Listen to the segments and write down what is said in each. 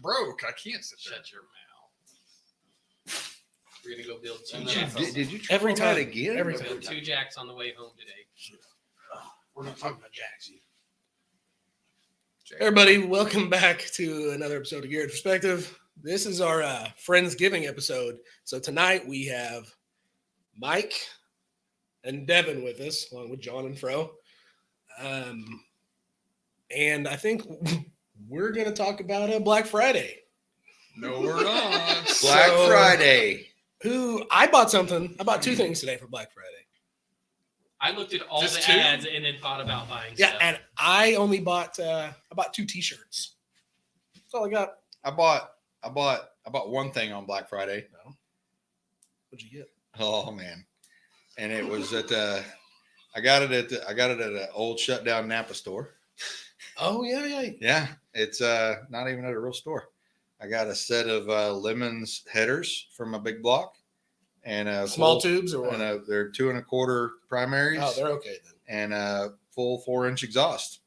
broke. I can't sit there. Shut your mouth. We're gonna go build two Did jacks. you try Every that time. again? Every We're time. building 2 jacks on the way home today. We're not talking about Jacks. Everybody, welcome back to another episode of Garrett's Perspective. This is our Friendsgiving episode. So tonight we have Mike and Devin with us, along with John and Fro. And I think we're going to talk about Black Friday. No, we're not. Black Friday. I bought something. I bought 2 things today for Black Friday. I looked at all Just the 2? ads and then thought about buying Yeah, stuff. and I only bought 2 T-shirts. That's all I got. I bought one thing on Black Friday. No. What'd you get? Oh man. And it was at I got it at an old shut down Napa store. Oh yeah. Yeah. It's not even at a real store. I got a set of Lemons headers from a big block and Small tubes or what? and they're 2 1/4 primaries. Oh, they're okay then. And a full 4-inch exhaust.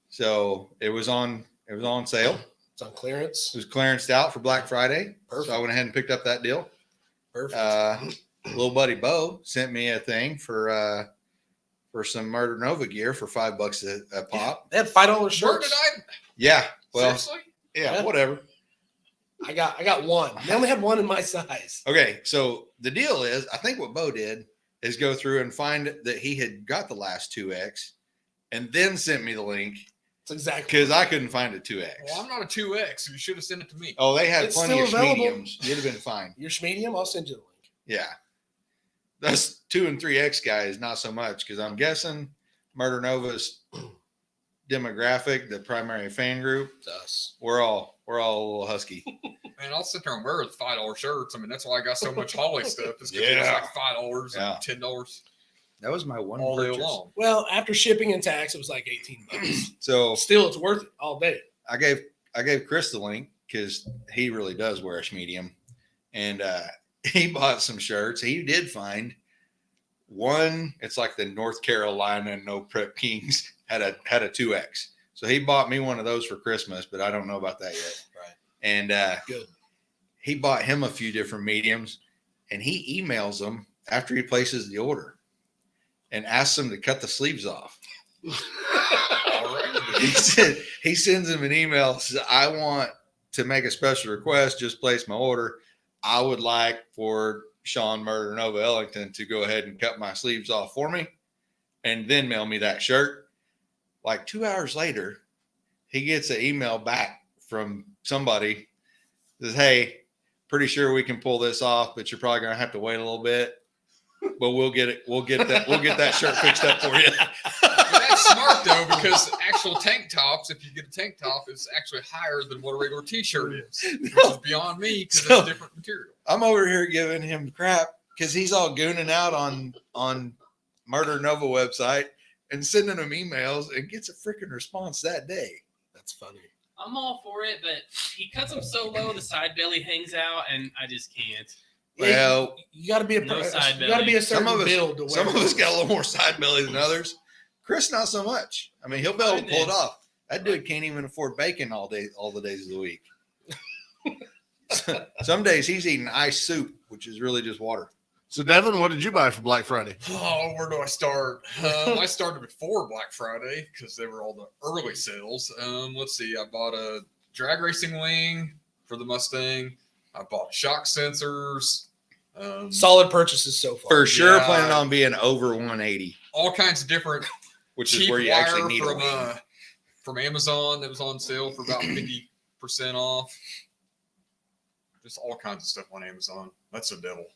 So it was on sale. It's on clearance. It was clearanced out for Black Friday. Perfect. So I went ahead and picked up that deal. Perfect. Little buddy Bo sent me a thing for some Murder Nova gear for $5 a pop. They had $5 Where shirts. did I? Yeah. Well, Seriously? yeah, Yeah. whatever. I got one. They only had one in my size. Okay. So the deal is, I think what Bo did is go through and find that he had got the last 2X and then sent me the link It's exactly because I couldn't find a 2X. Well, I'm not a 2X. So you should have sent it to me. Oh, they had It's plenty still of available. mediums. You'd have been fine. your medium. I'll send you the link. Yeah. That's 2 and 3X guys, not so much, because I'm guessing Murder Nova's demographic, the primary fan group, It's us. we're all a little husky. Man, I'll sit there and wear the $5 shirts. I mean, that's why I got so much Holly stuff. It's because Yeah. it's like $5 Yeah. and $10 That was my one all day purchase. long. Well, after shipping and tax, it was like $18. So Still, it's worth it all day. I gave Chris the link because he really does wear a medium, and he bought some shirts. He did find one. It's like the North Carolina No Prep Kings had a 2X. So he bought me one of those for Christmas, but I don't know about that yet. Right. And Good. he bought him a few different mediums, and he emails them after he places the order and asks them to cut the sleeves off. All right. He sends him an email, says, I want to make a special request, just place my order. I would like for Sean Murder Nova Ellington to go ahead and cut my sleeves off for me and then mail me that shirt. Like 2 hours later, he gets an email back from somebody that says, hey, pretty sure we can pull this off, but you're probably gonna have to wait a little bit. But we'll get that shirt fixed up for you. But that's smart though, because actual tank tops, if you get a tank top, is actually higher than what a regular T-shirt is, which is beyond me because So- it's different material. I'm over here giving him crap because he's all gooning out on Murder Nova website and sending him emails and gets a freaking response that day. That's funny. I'm all for it, but he cuts them so low the side belly hangs out, and I just can't. Well, You got to be No side you got to be a some certain of us, build to wear. some of us got a little more side belly than others. Chris, not so much. I mean, he'll be able to pull it off. That dude can't even afford bacon all the days of the week. Some days he's eating iced soup, which is really just water. So, Devin, what did you buy for Black Friday? Oh, where do I start? I started before Black Friday because they were all the early sales. Let's see. I bought a drag racing wing for the Mustang. I bought shock sensors. Solid purchases so far. For sure, Yeah. planning on being over 180, All kinds of different which is cheap where you wire actually need a wing. from Amazon that was on sale for about 50% off. Just all kinds of stuff on Amazon. That's the devil.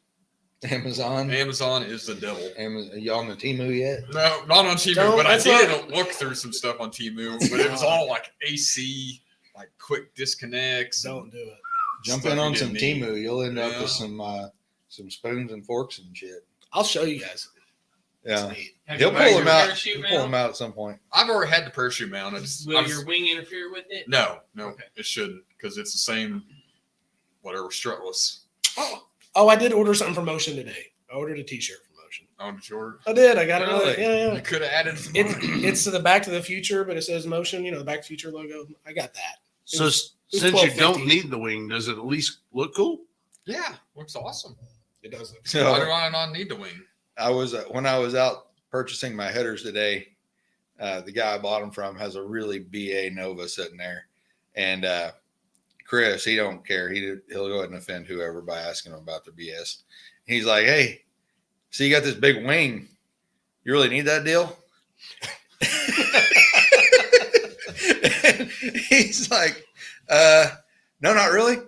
Amazon. Amazon is the devil. Amazon. You on the Temu yet? No, not on Temu, Don't- but I that's did look through some stuff on Temu, but it was all like AC, like quick disconnects. Don't do it. Jump Stuff in you on some didn't need. Temu. You'll end up Yeah. with some spoons and forks and shit. I'll show you guys. It's Yeah. neat. Have He'll you pull tried them your out. parachute He'll pull mount? them out at some point. I've already had the parachute mount. Will your wing interfere with it? No, Okay. it shouldn't because it's the same, whatever, strutless. Oh, I did order something from Motion today. I ordered a T-shirt from Motion. On the short. I did. I got another. Really? Yeah. You could have added some. It's to the Back to the Future, but it says Motion. You know, the Back to the Future logo. I got that. So, was Since you don't $12.50. need the wing, does it at least look cool? Yeah, looks awesome. It doesn't. So Why do I not need the wing? I was when I was out purchasing my headers today. The guy I bought them from has a really BA Nova sitting there, and Chris, he don't care. He'll go ahead and offend whoever by asking him about their BS. He's like, "Hey, so you got this big wing? You really need that deal?" He's like, "No, not really,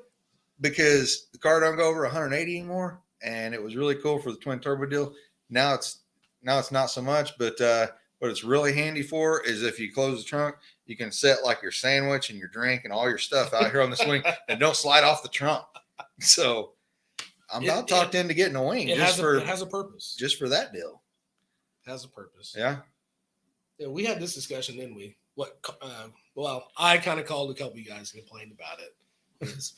because the car don't go over 180 anymore, and it was really cool for the twin turbo deal. Now it's not so much, but what it's really handy for is if you close the trunk, you can set like your sandwich and your drink and all your stuff out here on the swing and don't slide off the trunk." So I'm about talked into getting a wing It just has a purpose. just for that deal. It has a purpose. Yeah. Yeah, we had this discussion, didn't we? Well, I kind of called a couple of you guys and complained about it. It's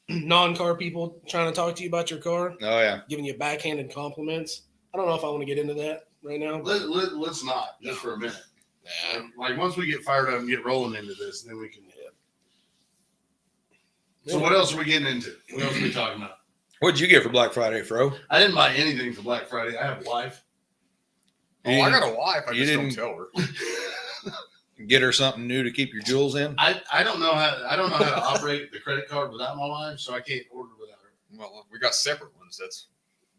non-car people trying to talk to you about your car, Oh yeah. giving you backhanded compliments. I don't know if I want to get into that right now. But Let's not just for a minute. yeah. Like once we get fired up and get rolling into this, then we can. So what else are we getting into? What else are we talking about? What'd you get for Black Friday, Fro? I didn't buy anything for Black Friday. I have a wife. Oh, I got a wife. I you just don't didn't- tell her. Get her something new to keep your jewels in? I don't know how to operate the credit card without my wife, so I can't order without her. Well, we got separate ones. That's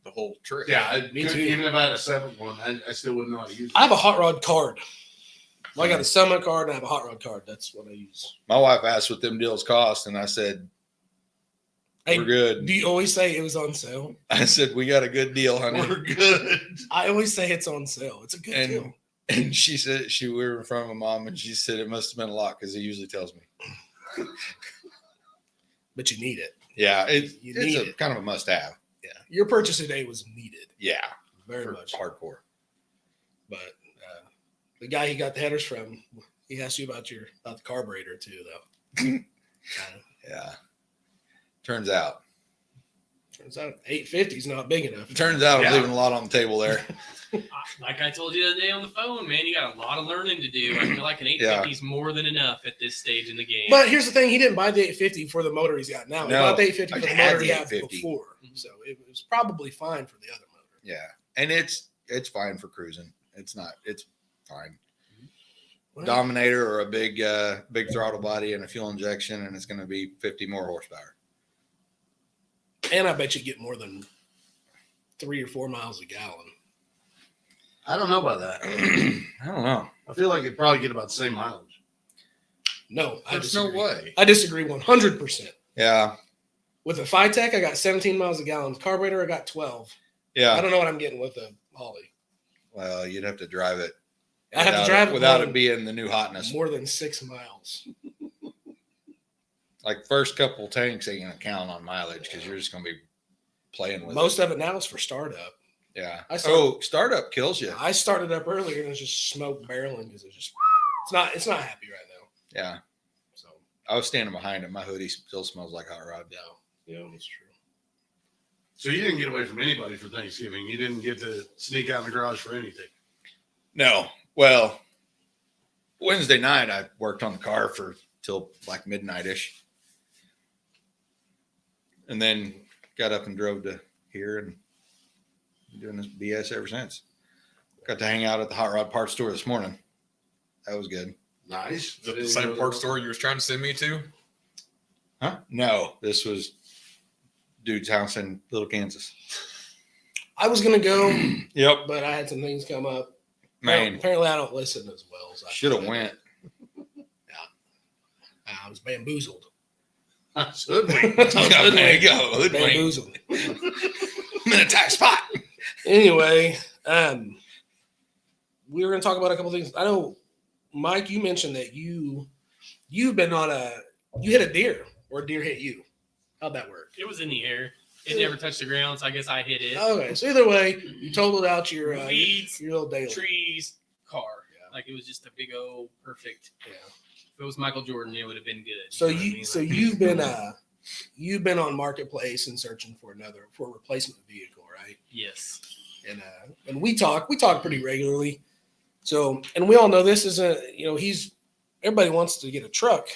the whole trick. Yeah, Me too. even if I had a separate one, I still wouldn't know how to use it. I have a hot rod card. I got a Summit card and I have a hot rod card. That's what I use. My wife asked what them deals cost, and I said, Hey, we're good. do you always say it was on sale? I said, we got a good deal, honey. We're good. I always say it's on sale. It's a good And- deal. And she said, we were in front of my mom, and she said it must have been a lot because he usually tells me. But you need it. Yeah, You it's need a it. kind of a must have. Yeah. Your purchase today was needed. Yeah, Very for much. hardcore. But the guy he got the headers from, he asked you about the carburetor too, though. Yeah. Turns out Turns out 850 is not big enough. I'm Yeah. leaving a lot on the table there. Like I told you the other day on the phone, man, you got a lot of learning to do. I feel like an 850 is more than enough at this stage in the game. But here's the thing: he didn't buy the 850 for the motor he's got now. He No, bought the 850 I for the had motor he the had 850. before, so it was probably fine for the other motor. Yeah, and it's fine for cruising. It's fine. Well, Dominator or a big throttle body and a fuel injection, and it's going to be 50 more horsepower. and I bet you get more than 3 or 4 miles a gallon. I don't know about that. I don't know. I feel like it'd probably get about the same mileage. No, I There's no disagree. way. I disagree 100%. Yeah, With a Phytech, I got 17 miles a gallon. Carburetor, I got 12. I yeah. don't know what I'm getting with a Holly. Well, you'd have to drive it. I have to without drive it, it without more it being the new hotness. more than 6 miles. Like first couple tanks ain't gonna count on mileage because you're just gonna be playing with Most it. of it now is for startup. Yeah. I started- Startup kills you. I started up earlier and it's just smoke barreling because it's not happy right now. Yeah. So I was standing behind it. My hoodie still smells like hot rod. yeah, that's true. So you didn't get away from anybody for Thanksgiving. You didn't get to sneak out in the garage for anything. No. Well, Wednesday night I worked on the car for till like midnight-ish. And then got up and drove to here and been doing this BS ever since. Got to hang out at the hot rod parts store this morning. That was good. Nice. Is that the same parts store you was trying to send me to? Huh? No, this was dude's house in Little Kansas. I was gonna go, Yep. but I had some things come up. Man, Apparently I don't listen as well as I should have should. went. I was bamboozled. Should we? There you go. Hoodwink. Bamboozled. I'm in a tight spot. Anyway, we were gonna talk about a couple things. I know, Mike, you mentioned that you've been you hit a deer or a deer hit you. How'd that work? it was in the air. It never touched the ground, so I guess I hit it. Okay, so either way, you totaled out your Weeds, little daily. trees, car. Yeah. Like it was just a big old perfect. Yeah. If it was Michael Jordan, it would have been good. So know what I mean? Like, you've been on Marketplace and searching for a replacement vehicle, right? yes. And we talk pretty regularly. So, and we all know this isn't, everybody wants to get a truck,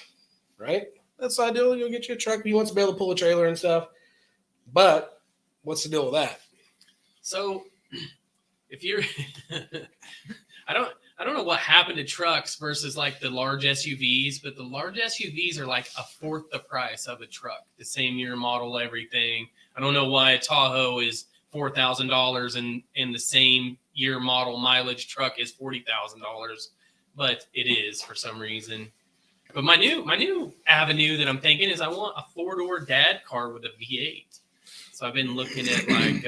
right? that's ideal. You'll get you a truck. He wants to be able to pull a trailer and stuff. But what's the deal with that? So if you're, I don't know what happened to trucks versus like the large SUVs, but the large SUVs are like a fourth the price of a truck, the same year model, everything. I don't know why a Tahoe is $4,000 and the same year model mileage truck is $40,000, but it is for some reason. But my new avenue that I'm thinking is I want a 4-door dad car with a V8. So I've been looking at like,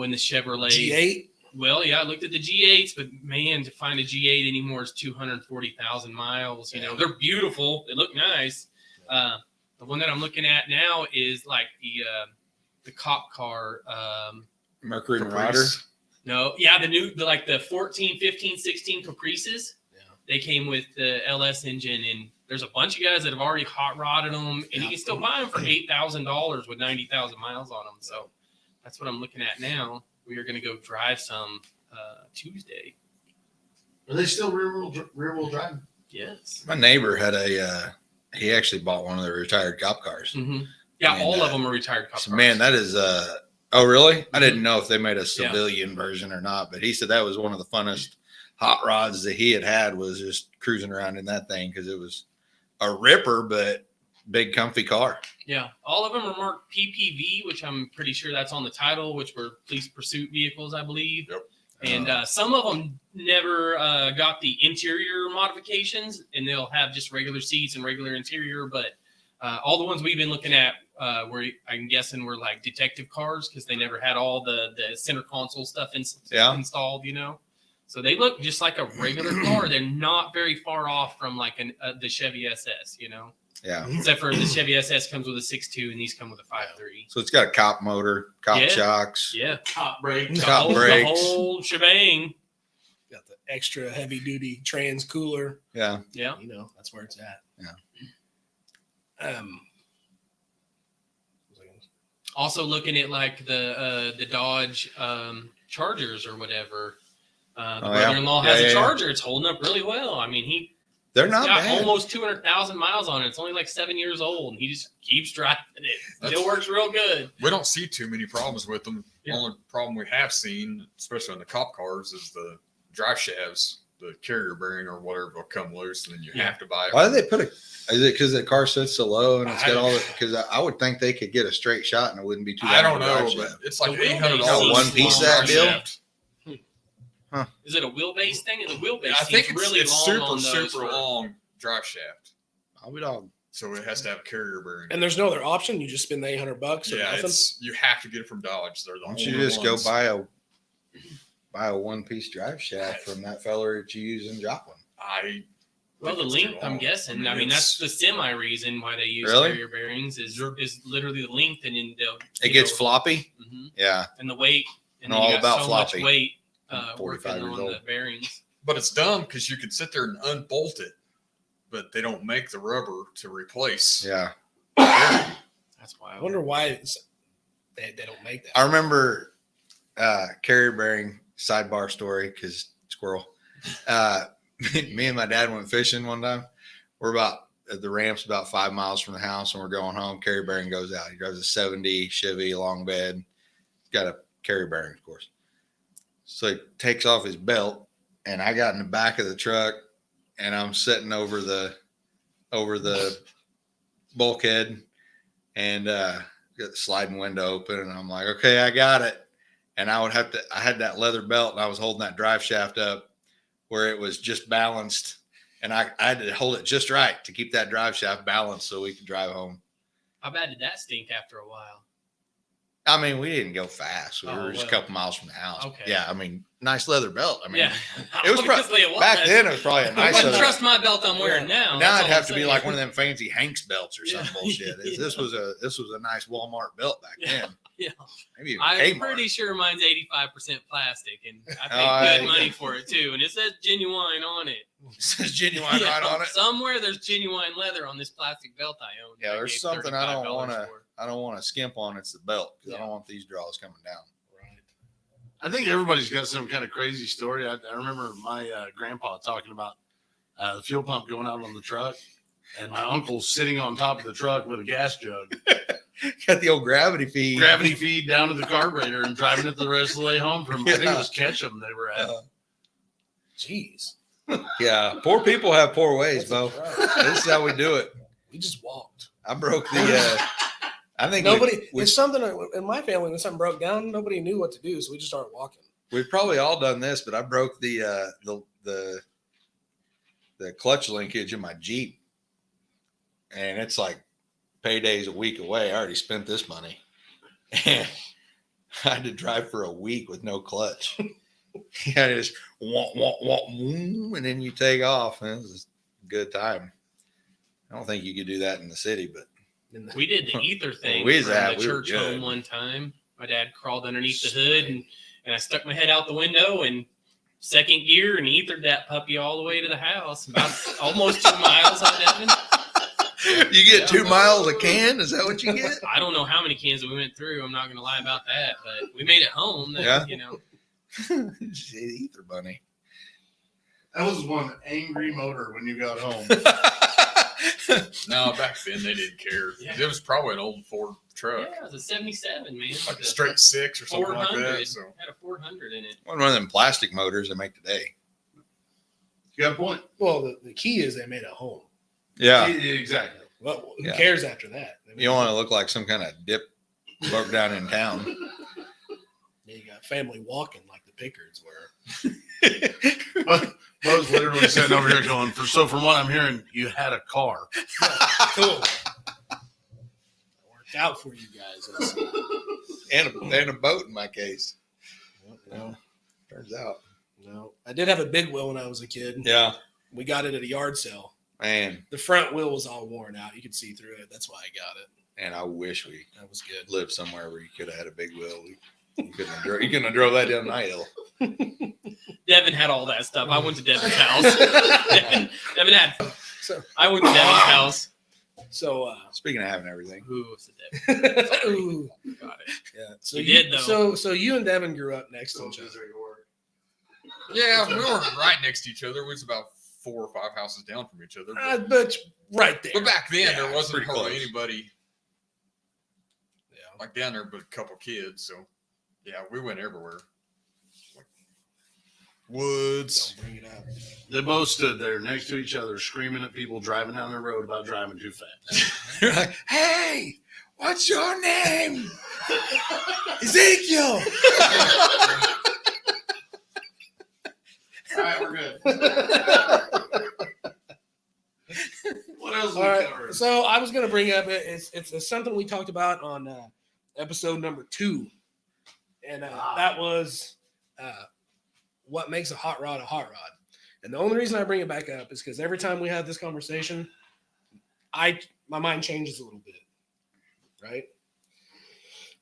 in the Chevrolet G8. Well, yeah, I looked at the G8s, but man, to find a G8 anymore is 240,000 miles. You know, they're beautiful. They look nice. The one that I'm looking at now is like the cop car. Mercury Caprice. Marauder. No, the 14, 15, 16 Caprices. Yeah. They came with the LS engine, and there's a bunch of guys that have already hot rodded them, and you can still buy them for $8,000 with 90,000 miles on them. So that's what I'm looking at now. We are going to go drive some Tuesday. Are they still rear wheel drive? Yes. My neighbor had he actually bought one of the retired cop cars. Mm-hmm. Yeah, And, all of them are retired cop So, cars. man, that is oh really? I didn't know if they made a civilian version or not, but he said that was one of the funnest hot rods that he had was just cruising around in that thing because it was a ripper, but big comfy car. Yeah, all of them are marked PPV, which I'm pretty sure that's on the title, which were police pursuit vehicles, I believe. Yep. And some of them never got the interior modifications, and they'll have just regular seats and regular interior. But all the ones we've been looking at, were I'm guessing were like detective cars because they never had all the center console stuff installed, you know. So they look just like a regular car. They're not very far off from like the Chevy SS, you know. Yeah. Except for the Chevy SS comes with a 6.2 and these come with a 5.3. So it's got a cop motor, cop shocks. Yeah. Top brake. Top the brakes. whole shebang. Got the extra heavy duty trans cooler. Yeah. Yeah. You know, that's where it's at. Yeah. Also looking at like the Dodge Chargers or whatever. The brother-in-law has a Charger. It's holding up really well. I mean, They're It's not got bad. almost 200,000 miles on it. It's only like 7 years old, and he just keeps driving it. Still works real good. We don't see too many problems with them. Yeah. The only problem we have seen, especially on the cop cars, is the drive shafts, the carrier bearing or whatever will come loose, and then you have to buy it. Why did they put is it because the car sits so low and it's got all the, I- because I would think they could get a straight shot and it wouldn't be too I bad don't to drive know, shaft. but it's like The wheelbase $800 one piece for that drive deal? shaft. Is it a wheelbase thing? The wheelbase I think seems it's, really it's long super, on those. super long drive shaft. I'll be dog. So it has to have a carrier bearing. And there's no other option. You just spend the $800 or Yeah, nothing. you have to get it from Dodge. They're the Why don't only you just ones. go buy a one piece drive shaft from that feller that you use in Joplin? Well, the think it's too length, I'm long. guessing. I mean, that's it's- the semi reason why they use Really? carrier bearings is literally the length, and then It gets floppy. Mhm. Yeah. and the weight, and Know then you all got about so floppy. much weight I'm working 45 years on old. the bearings. But it's dumb because you could sit there and unbolt it, but they don't make the rubber to replace. Yeah. That's why I wonder why they don't make that. I remember carrier bearing sidebar story because squirrel. Me and my dad went fishing one time. We're the ramp's about 5 miles from the house, and we're going home. Carrier bearing goes out. He drives a 70 Chevy long bed. Got a carrier bearing, of course. So he takes off his belt, and I got in the back of the truck, and I'm sitting over the bulkhead, and got the sliding window open, and I'm like, okay, I got it. And I had that leather belt, and I was holding that drive shaft up where it was just balanced, and I had to hold it just right to keep that drive shaft balanced so we could drive home. How bad did that stink after a while? I mean, we didn't go fast. We Oh, were just a well. couple miles from the house. Okay. Yeah, I mean, nice leather belt. I mean, Yeah, it was Obviously it back was. then. It was probably a I nice wouldn't leather. trust my belt I'm wearing now. Now That's it'd all have I'm to be saying. like one of them fancy Hanks belts or some Yeah. bullshit. Yeah. This was a nice Walmart belt back Yeah. then. Yeah. Maybe even I'm Kmart. pretty sure mine's 85% plastic, and I Oh, paid good yeah. money for it too. And it says genuine on it. It says genuine right on it. Somewhere there's genuine leather on this plastic belt I own. Yeah, I there's gave something I don't $35 want to. for. I don't want to skimp on. It's the belt because I Yeah. don't want these draws coming down. I think everybody's got some kind of crazy story. I remember my grandpa talking about the fuel pump going out on the truck. And my uncle's sitting on top of the truck with a gas jug. Got the old gravity feed. Gravity feed down to the carburetor and driving it the rest of the way home from, I think it was Ketchum they were at. Jeez. Yeah, poor people have poor ways, That's a Bo. drive. This is how we do it. We just walked. I broke the. I think Nobody. we It's something in my family when something broke down. Nobody knew what to do, so we just started walking. we've probably all done this, but I broke the clutch linkage in my Jeep, and it's like payday's a week away. I already spent this money, and I had to drive for a week with no clutch. Yeah, just and then you take off. And it was a good time. I don't think you could do that in the city, but We did the ether thing We was from at- the we were church good. home one time. My dad crawled underneath the hood and I stuck my head out the window and second gear and ethered that puppy all the way to the house. About almost 2 miles on Devin. you get 2 miles a can. Is that what you get? I don't know how many cans we went through. I'm not going to lie about that, but we made it home. Yeah. You know, Ether bunny. That was one angry motor when you got home. No, back then they didn't care. Yeah. It was probably an old Ford truck, yeah, it was a 77, man. like a straight 6 or something like 400. that. So Had a 400 in it. One of them plastic motors they make today. You got a point. Well, the key is they made a home. Yeah. Exactly. Well, who Yeah. cares after that? They made You don't a want to home. look like some kind of dip broke down in town. You got family walking like the Pickards were. I was literally sitting over here going, from what I'm hearing, you had a car. Cool. Worked out for you guys. and a boat in my case. No, Turns out. no. I did have a big wheel when I was a kid. Yeah. We got it at a yard sale. Man. The front wheel was all worn out. You could see through it. That's why I got it. And I wish we That was good. lived somewhere where you could have had a big wheel. You couldn't have drove that down the hill. Devin had all that stuff. I went to Devin's house. Devin had. So, I went to Devin's house. so Speaking of having everything. Who was it? Devin? ooh, Got it. yeah. So You did, though. So you and Devin grew up next to each other. yeah, we were right next to each other. We was about 4 or 5 houses down from each other. But right there. But back then, Yeah, there wasn't pretty hardly close. anybody Yeah. like down there but a couple kids. So, yeah, we went everywhere. Like woods. Don't bring it up. They both stood there next to each other, screaming at people driving down the road about driving too fast. You're like, hey, what's your name? Ezekiel. All right, we're good. What else All we right. covered? So I was going to bring up it's something we talked about on episode number 2, and that was what makes a hot rod a hot rod. And the only reason I bring it back up is because every time we have this conversation, my mind changes a little bit, right?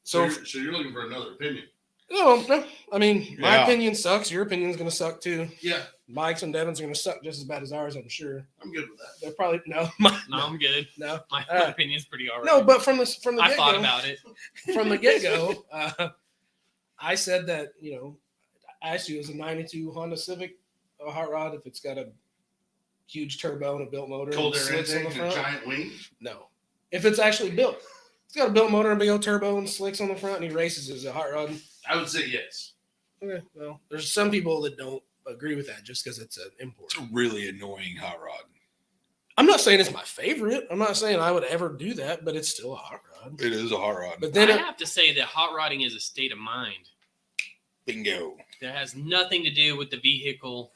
So So you're looking for another opinion? no, I mean my Yeah. opinion sucks. Your opinion's going to suck too. Yeah, Mike's and Devin's are going to suck just as bad as ours, I'm sure. I'm good with that. They're probably no, No, I'm good. no. My Uh, opinion's pretty alright. No, but from the I get thought go, about it. from the get go, I said that I asked you, is a '92 Honda Civic a hot rod if it's got a huge turbo and a built motor Cold and air slicks on the intake and a front? giant wing. No, if it's actually built, it's got a built motor and a big old turbo and slicks on the front, and he races as a hot rod. I would say yes. Okay, well, there's some people that don't agree with that just because it's an import. It's a really annoying hot rod. I'm not saying it's my favorite. I'm not saying I would ever do that, but it's still a hot rod. It is a hot rod. But then I have to say that hot rodding is a state of mind. Bingo. That has nothing to do with the vehicle.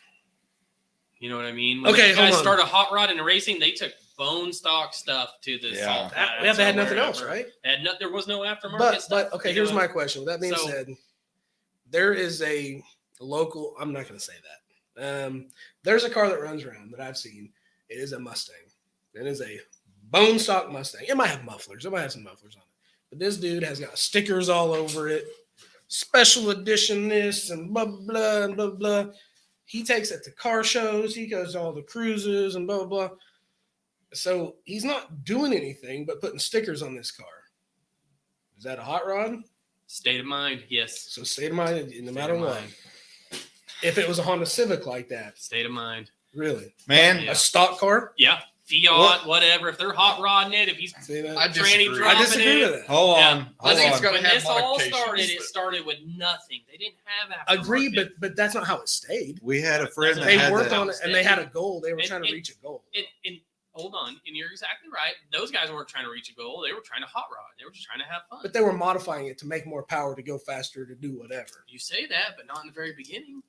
You know what I mean? When Okay, these guys hold on. started hot rodding and racing, they took bone stock stuff to the Yeah. salt they flats had or nothing else, wherever. right? There was no aftermarket But stuff. okay, you here's know? my question. With that being So- said, there is a local. I'm not going to say that. There's a car that runs around that I've seen. It is a Mustang. It is a bone stock Mustang. It might have mufflers. It might have some mufflers on it. But this dude has got stickers all over it. Special edition this and blah blah and blah blah. He takes it to car shows. He goes to all the cruises and blah blah blah. So he's not doing anything but putting stickers on this car. Is that a hot rod? State of mind, yes. So state of mind, no matter of what. mind. If it was a Honda Civic like that, State of mind. really, Man, Yeah. a stock car, Yeah. Fiat, whatever. If they're hot rodding it, if he's See that? I tranny disagree. I dropping disagree it. with that. Hold Yeah. on. I think it's Hold gonna When have this all modifications. started, it started with nothing. They didn't have aftermarket. Agree, but that's not how it stayed. We had a friend that They had worked that. on it and they had a goal. They were And- trying to and- reach a goal. And hold on, and you're exactly right. Those guys weren't trying to reach a goal. They were trying to hot rod. They were just trying to have fun. But they were modifying it to make more power, to go faster, to do whatever. You say that, but not in the very beginning,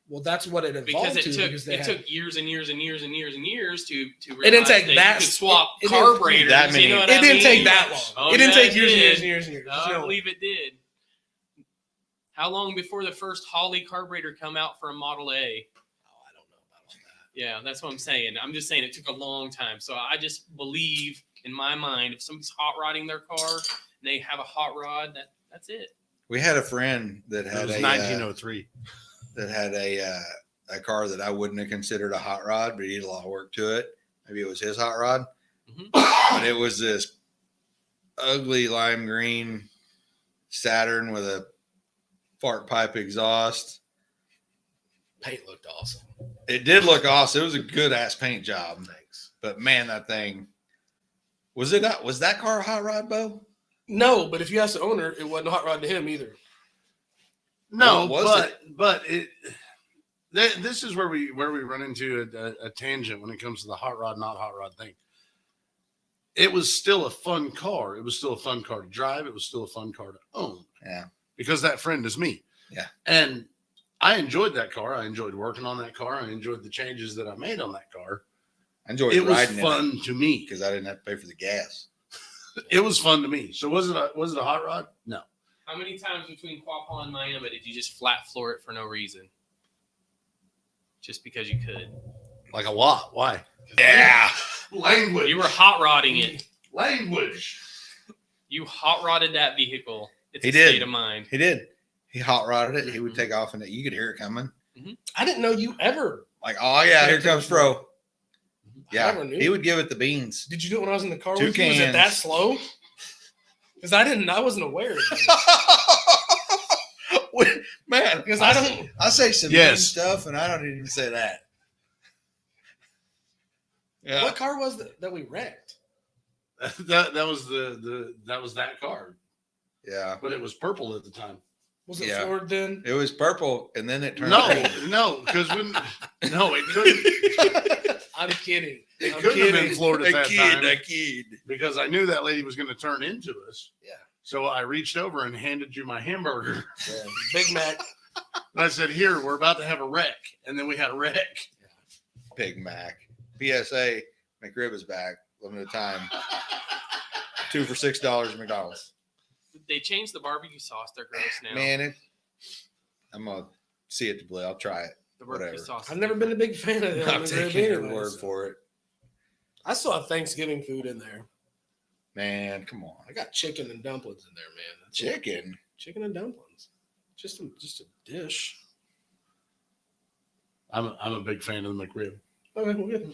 Well, that's what it evolved because it to. took because they had, took years and years and years and years and years to didn't realize take that that- you could swap it didn't- carburetors. that many- You know what it I didn't mean? take that long. Oh, it didn't yeah, take it years and did. years and years and years. I You know, believe it did. How long before the first Holley carburetor come out for a Model A? I don't know about all that. Yeah, that's what I'm saying. I'm just saying it took a long time. So I just believe in my mind, if somebody's hot rodding their car and they have a hot rod, that's it. We had a friend that It had was a 1903. that had a car that I wouldn't have considered a hot rod, but he did a lot of work to it. Maybe it was his hot rod, Mhm. but it was this ugly lime green Saturn with a fart pipe exhaust. Paint looked awesome. It did look awesome. It was a good ass paint job, Thanks. but man, that thing was that car a hot rod, Bo? No, but if you ask the owner, it wasn't a hot rod to him either. No, What was but it. This is where we run into a tangent when it comes to the hot rod, not hot rod thing. It was still a fun car. It was still a fun car to drive. It was still a fun car to own. Yeah. Because that friend is me. Yeah. And I enjoyed that car. I enjoyed working on that car. I enjoyed the changes that I made on that car. I enjoyed It was riding fun to me. because I didn't have to pay for the gas. It was fun to me. So was it a hot rod? No. How many times between Quapaw and Miami did you just flat floor it for no reason? Just because you could. Like a lot. Why? Yeah. Language. You were hot rodding it. Language. You hot rodded that vehicle. It's He a did. state of mind. He did. He hot rodded it. He would Mhm. take off and you could hear it coming. I didn't know you ever. Like, oh yeah, here comes Fro. I Yeah, never knew. he would give it the beans. Did you do it when I was in the car Two with you? Was it that cans. slow? Because I wasn't aware of it. Man, Because I don't. I say some mean Yes. stuff and I don't even say that. Yeah. What car was that we wrecked? that was that was that car, Yeah. but it was purple at the time. Was it Yeah. Ford then? It was purple and then it turned No, because it couldn't. I'm kidding. It I'm couldn't have kidding. been Florida at that time kid. because I knew that lady was going to turn into us. Yeah. So I reached over and handed you my hamburger, Yeah. Big Mac. and I said, "Here, we're about to have a wreck," and then we had a wreck. Big Mac. PSA, McRib is back. Limited time. 2 for $6 at McDonald's. They changed the barbecue sauce. They're gross now. Man, I'm gonna see it to play. I'll try it. the barbecue whatever. sauce. I've never been a big fan of them. I'm taking your word for it. I still have Thanksgiving food in there. Man, come on. I got chicken and dumplings in there, man. That's it. Chicken. Chicken and dumplings. Just a dish. I'm a big fan of the McRib. Okay, we're good.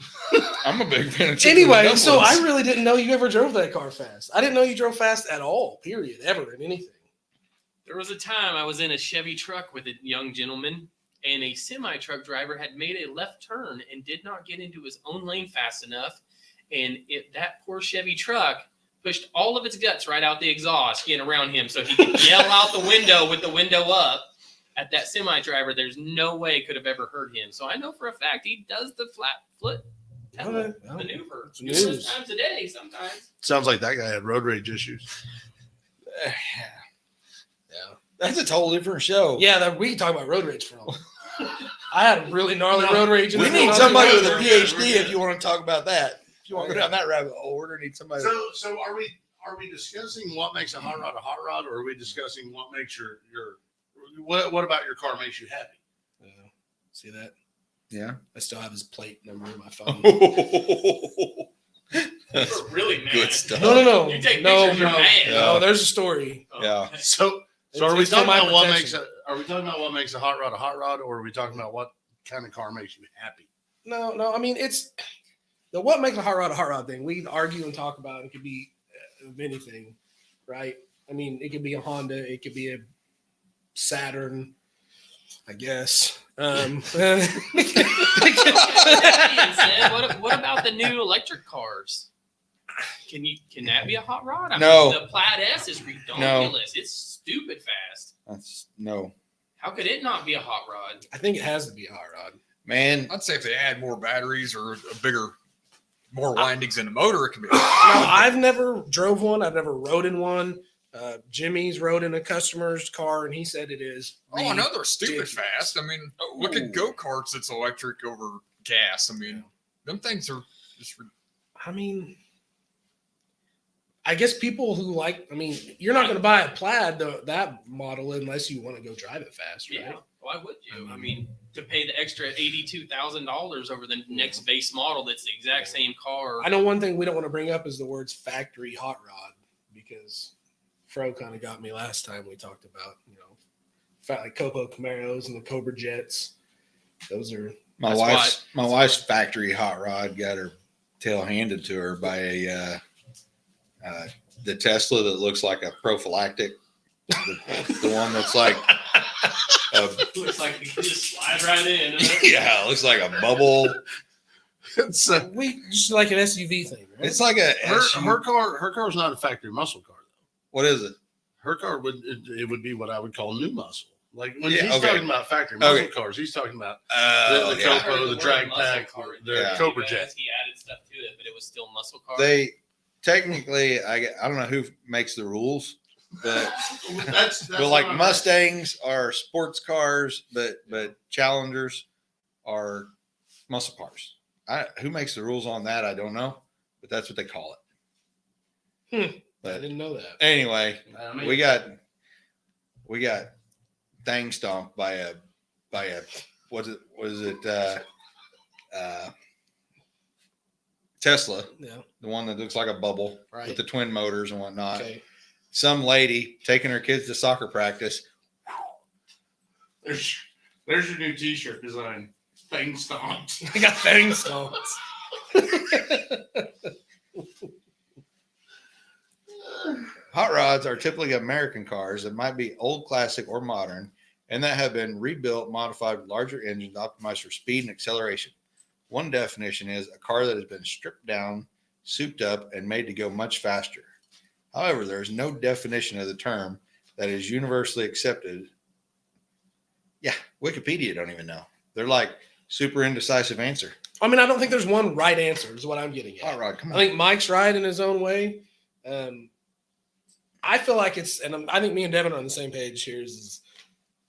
I'm a big fan of chicken. Anyway, and so I dumplings. really didn't know you ever drove that car fast. I didn't know you drove fast at all, period, ever, in anything. There was a time I was in a Chevy truck with a young gentleman, and a semi-truck driver had made a left turn and did not get into his own lane fast enough. And that poor Chevy truck pushed all of its guts right out the exhaust, getting around him so he could yell out the window with the window up at that semi-driver. There's no way it could have ever hurt him. So I know for a fact he does the flat foot Okay. maneuver It's numerous news. times a day sometimes. Sounds like that guy had road rage issues. Yeah. That's a totally different show. Yeah, we can talk about road rage for all. I had a really gnarly road rage. We in need the- somebody with a We're good, PhD we're good. if you want to talk about that. If you want to go down that rabbit hole, we're gonna need somebody. So are we discussing what makes a hot rod, or are we discussing what makes your what about your car makes you happy? See that? Yeah. I still have his plate number in my phone. You're really mad. Good stuff. No. You take no, pictures, you're no, mad. no, there's a story. Oh, Yeah. okay. So It's- are we it's for talking my about what protection. makes a hot rod, or are we talking about what kind of car makes you happy? No. I mean, it's the what makes a hot rod thing. We argue and talk about. It could be of anything, right? I mean, it could be a Honda, it could be a Saturn. I guess. That being said, what about the new electric cars? Can that be a hot rod? No. The Plaid S is ridiculous. It's stupid fast. That's no, How could it not be a hot rod? I think it has to be a hot rod. man. I'd say if they add more batteries or a bigger, more windings in the motor, it can be. No, I've never drove one. I've never rode in one. Jimmy's rode in a customer's car, and he said it is. Oh, I know they're stupid ridiculous. fast. I mean, look at go karts that's electric over gas. I mean, them things are just. I mean, I guess people who like, I mean, you're not going to buy a Plaid, that model, unless you want to go drive it fast, right? Yeah. Why would you? I mean, to pay the extra $82,000 over the next base model that's the exact same car. I know one thing we don't want to bring up is the words factory hot rod, because Fro kind of got me last time we talked about, like Copo Camaros and the Cobra Jets. Those are My That's wife's factory hot rod got her tail handed to her by the Tesla that looks like a prophylactic, the one that's like Looks like you can just slide right in. yeah, it looks like a bubble. It's we just like an SUV thing, right? It's like a her car's not a factory muscle car though. what is it? Her car would be what I would call new muscle. Like when Yeah, he's okay. talking about factory muscle Okay. cars, he's talking about Oh, the yeah. Copo, the drag pack, the Yeah. Cobra Jet. He added stuff to it, but it was still muscle car. They technically, I don't know who makes the rules, but That's but like Mustangs are sports cars, but Challengers are muscle cars. Who makes the rules on that? I don't know, but that's what they call it. I But didn't know that. anyway, I mean, we got thing stomped by a was it Tesla, Yeah. the one that looks like a bubble Right. with the twin motors and whatnot. Okay. Some lady taking her kids to soccer practice. there's your new T-shirt design. Thing stomped. I got thing stomped. Hot rods are typically American cars that might be old classic or modern and that have been rebuilt, modified with larger engines optimized for speed and acceleration. One definition is a car that has been stripped down, souped up, and made to go much faster. However, there is no definition of the term that is universally accepted. Yeah, Wikipedia don't even know. They're like super indecisive answer. I mean, I don't think there's one right answer, is what I'm getting at. Hot rod, come I on. think Mike's right in his own way. I feel like I think me and Devin are on the same page here.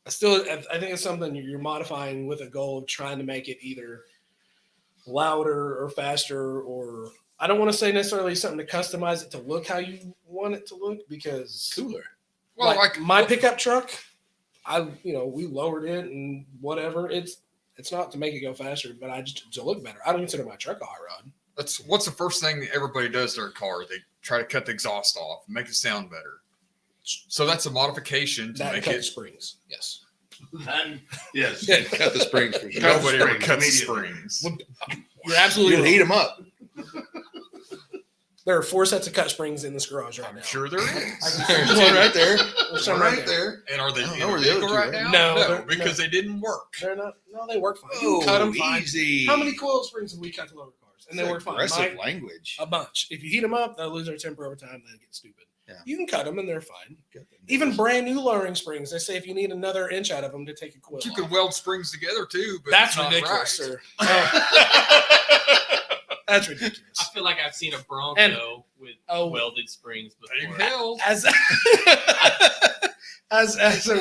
I think it's something you're modifying with a goal of trying to make it either louder or faster, or I don't want to say necessarily something to customize it to look how you want it to look, because Cooler. Well, like my pickup truck, we lowered it and whatever. It's not to make it go faster, but to look better. I don't consider my truck a hot rod. what's the first thing everybody does to their car? They try to cut the exhaust off, make it sound better. So that's a modification to That make cut it. springs. Yes. Yes. Yeah. Cut the springs for sure. Cut the Nobody ever springs cuts the immediately. springs. You're absolutely You'll right. heat them up. There are 4 sets of cut springs in this garage right I'm now. sure there is. There's one right there. There's some Right there. And are they I don't know where the illegal other two right are. now? No, they're- because they didn't work. They're not. No, they work fine. You can cut them fine. Easy. How many coil springs have we cut to lower cars? And they work fine. Aggressive Mike, language. a bunch. If you heat them up, they'll lose their temper over time. They get stupid. Yeah. You can cut them and they're fine. Even brand new lowering springs, they say if you need another inch out of them to take a coil You off. can weld springs together too, but That's it's not ridiculous, right. sir. That's ridiculous. I feel like I've seen a Bronco with welded springs Big before. hell. As a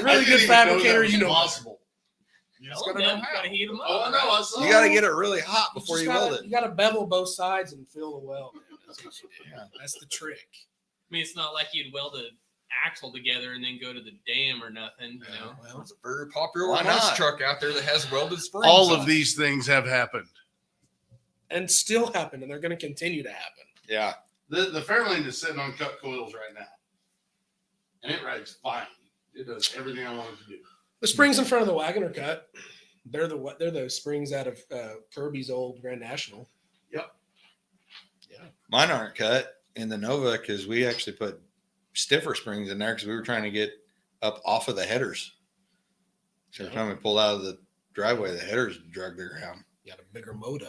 really good fabricator, you know. Possible. You just Tell gotta them, know you how. gotta heat them up. Oh, I know. I saw. You got to get it really hot before you weld it. You got to bevel both sides and fill the weld. That's what you do. Yeah. That's the trick. I mean, it's not like you'd weld an axle together and then go to the dam or nothing, you know. Well, There's a very popular Why monster not? truck out there that has welded springs. All on of it. these things have happened. and still happen, and they're going to continue to happen. Yeah. The Fairlane is sitting on cut coils right now, and it rides fine. It does everything I want it to do. The springs in front of the wagon are cut. They're the springs out of Kirby's old Grand National. Mine aren't cut in the Nova because we actually put stiffer springs in there because we were trying to get up off of the headers. So every time we pulled out of the driveway, the headers drug the ground. You got a bigger motor,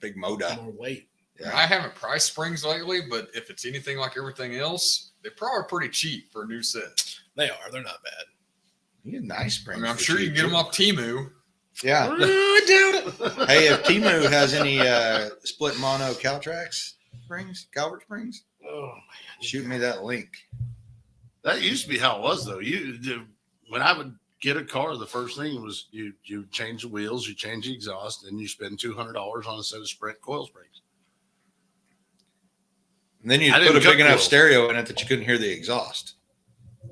Big moda. more weight. Yeah. I haven't priced springs lately, but if it's anything like everything else, they're probably pretty cheap for a new set. They are. They're not bad. You get nice I springs. mean, I'm for sure you cheap, can get them too. off Temu. Yeah. I doubt it. Hey, if Timu has any split mono Caltrax Calvert springs, Oh man, shoot me that link. That used to be how it was, though. When I would get a car, the first thing was you change the wheels, you change the exhaust, and you spend $200 on a set of Sprint coil springs. And then you I put didn't a cut big enough coils. stereo in it that you couldn't hear the exhaust.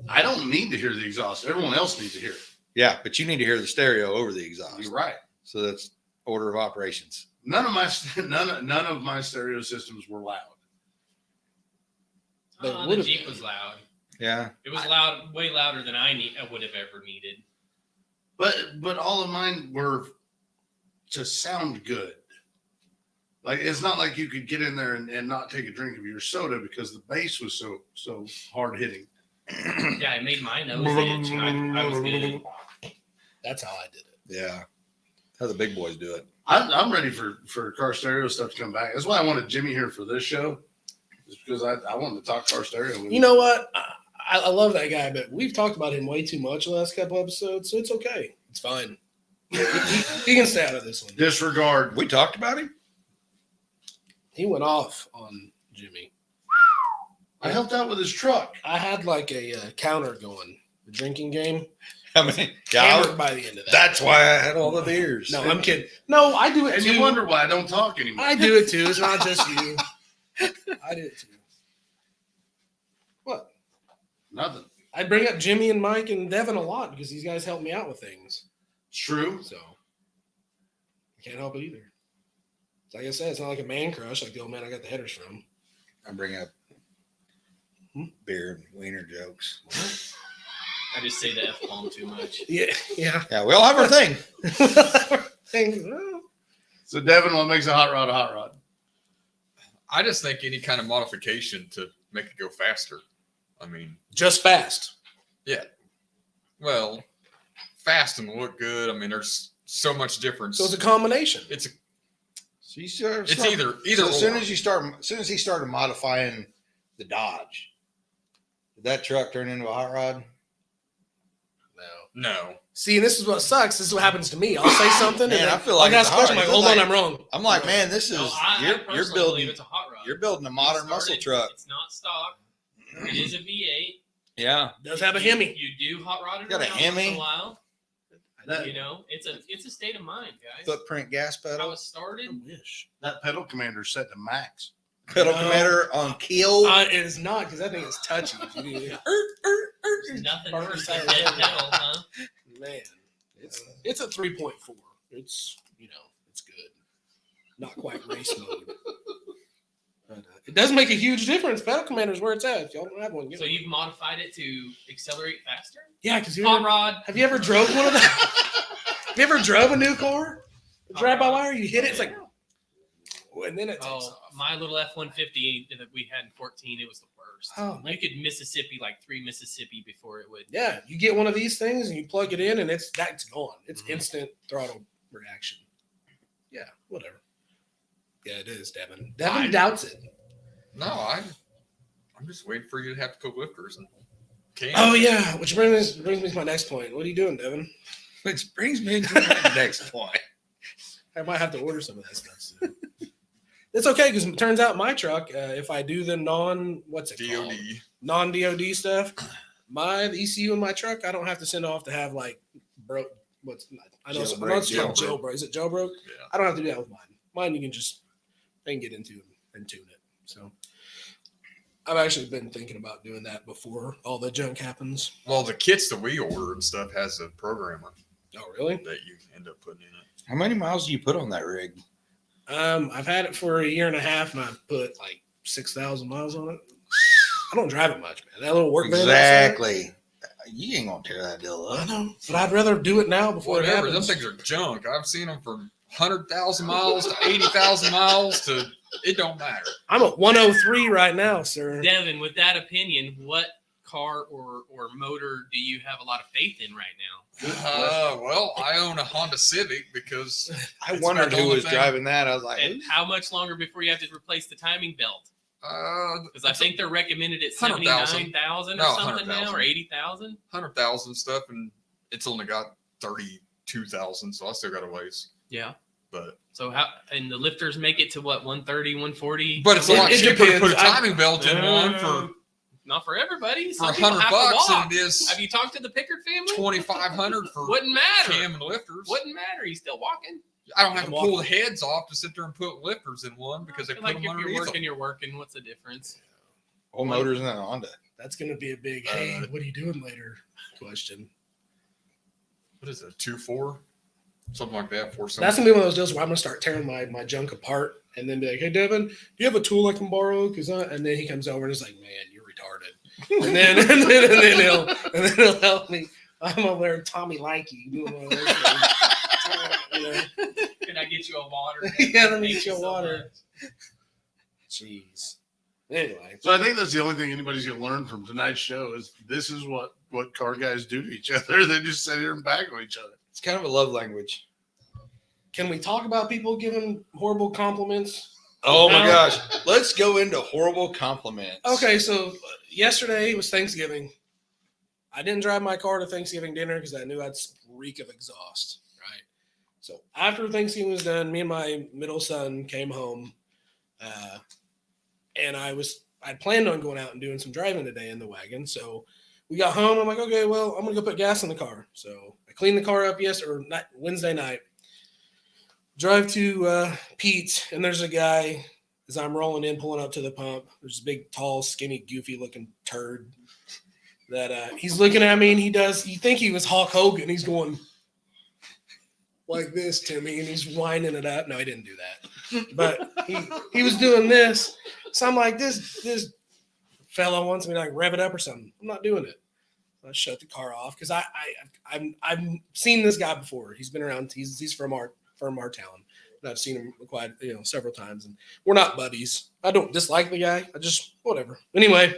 I don't need to hear the exhaust. Everyone else needs to hear it. Yeah, but you need to hear the stereo over the exhaust. You're right. So that's order of operations. None of my stereo systems were loud. The would've Jeep been. was loud. Yeah. It was loud, way louder than I would have ever needed. But all of mine were to sound good. Like it's not like you could get in there and not take a drink of your soda because the bass was so hard hitting. Yeah, it made my nose itch. And I was good. that's how I did it. Yeah. How the big boys do it. I'm ready for car stereo stuff to come back. That's why I wanted Jimmy here for this show, just because I wanted to talk car stereo. With You know what? I love that guy, but we've talked about him way too much the last couple episodes, so it's okay. It's fine. He can stay out of this one. disregard. We talked about him? He went off on Jimmy. I helped out with his truck. I had like a counter going, the drinking game. I mean, Hammered by the end of that. that's why I had all the beers. No, I'm kidding. No, I do it And too. you wonder why I don't talk anymore. I do it too. It's not just you. I do it too. What? Nothing. I bring up Jimmy and Mike and Devin a lot because these guys help me out with things. It's true. So I can't help it either. Like I said, it's not like a man crush like the old man I got the headers from. I bring up beer and wiener jokes. I just say the F-bomb too much. Yeah, yeah. Yeah, we all have our thing. Things, well, So Devin, what makes a hot rod a hot rod? I just think any kind of modification to make it go faster. I mean, just fast. well, fast and look good. I mean, there's so much difference. So it's a combination. It's So you start, It's either so as soon or. as he started modifying the Dodge, did that truck turn into a hot rod? No. No. See, and this is what sucks. This is what happens to me. I'll say something, Man, and then I feel like I'll it's ask a question. hard. I'm like, hold It's on, like- I'm wrong. I'm like, man, this is No, I you're personally believe building it's a hot rod. you're building a modern muscle Started- truck. It's not stock. It is a V8. Yeah. Does have a Hemi. You do hot rod it Got a around once in Hemi? a while. That, You know, it's a state of mind, guys. Footprint gas How pedal. it started. I wish. that pedal commander's set to max. Pedal No. commander on keel. It is not because that thing is touchy. There's nothing Burn worse side than of dead the pedal, huh? Man, it's a 3.4. It's it's good. Not quite race mode. But, it does make a huge difference. Pedal commander's where it's at. If y'all don't have one, get So one. you've modified it to accelerate faster? Yeah, because Hot rod. have you ever drove one of them? Have you ever drove a new car? Drive by wire, you hit it, it's like, and then it takes Oh, off. my little F-150 that we had in 14, it was the worst. Oh, man. You could Mississippi like 3 Mississippi before it would. Yeah, you get one of these things and you plug it in, and that's gone. It's Mhm. instant throttle reaction. Yeah, whatever. Yeah, it is, Devin. Devin doubts it. No, I'm just waiting for you to have to put lifters and cans. Oh yeah, which brings me to my next point. What are you doing, Devin? Which brings me to the next point. I might have to order some of that stuff soon. It's okay because it turns out my truck, if I do the DOD. non-DOD stuff, the ECU in my truck, I don't have to send off to have like I know it's called jailbreak. Is it jailbroke? Yeah. I don't have to do that with mine. Mine you can just get into and tune it. So I've actually been thinking about doing that before all the junk happens. Well, the kits that we order and stuff has a programmer Oh really? that you end up putting in it. How many miles do you put on that rig? I've had it for a year and a half, and I've put like 6,000 miles on it. I don't drive it much, man. That little work van outside, Exactly. You ain't gonna tear that deal I up. know, but I'd rather do it now before it Whatever. Them happens. things are junk. I've seen them from 100,000 miles to 80,000 miles to it don't matter. I'm at 103 right now, sir. Devin, with that opinion, what car or motor do you have a lot of faith in right now? Well, I own a Honda Civic because I it's wondered about the who only was thing- driving that. I was like, And how much longer before you have to replace the timing belt? Because I it's think they're recommended at 100,000. 79,000 or No, something now, 100,000. or 80,000. 100,000 stuff, and it's only got 32,000, so I still got a ways. Yeah. But So how and the lifters make it to what 130, 140? but it's a lot It cheaper to depends. put a timing belt in one for not for everybody. for Some people have to $100 walk. than it is Have you talked to the Pickard family? 2,500 for Wouldn't matter. cam and lifters. Wouldn't matter. He's still walking. I don't have I'm to pull the heads off to sit there and put lifters in one because they I put feel like them if you're underneath working, them. you're working. What's the difference? "Whole motors in a Honda." That's going to be a big, hey, what are you doing later question. What is it? 2.4, something like that. For some. That's going to be one of those deals where I'm going to start tearing my junk apart and then be like, hey, Devin, do you have a tool I can borrow? And then he comes over and is like, man, you're retarded. And then he'll help me. I'm over there, Tommy Likey, doing one of those things. Can I get you a water? Yeah, let me Thank get you a so water. much. Jeez. Anyway, So I think that's the only thing anybody's gonna learn from tonight's show is this is what car guys do to each other. They just sit here and bag on each other. It's kind of a love language. can we talk about people giving horrible compliments? Oh my No. gosh, let's go into horrible compliments. Okay, so yesterday was Thanksgiving. I didn't drive my car to Thanksgiving dinner because I knew I'd reek of exhaust, right? So after Thanksgiving was done, me and my middle son came home, and I planned on going out and doing some driving today in the wagon. So we got home. I'm like, okay, well, I'm gonna go put gas in the car. So I cleaned the car up Wednesday night. Drive to Pete's, and there's a guy as I'm rolling in, pulling up to the pump. There's a big, tall, skinny, goofy-looking turd that he's looking at me, and you think he was Hulk Hogan. He's going like this to me, and he's winding it up. No, he didn't do that, but he was doing this. So I'm like, this fella wants me to like rev it up or something. I'm not doing it. I shut the car off because I've seen this guy before. He's been around. He's from our town, and I've seen him quite several times. And we're not buddies. I don't dislike the guy. I just whatever. Anyway,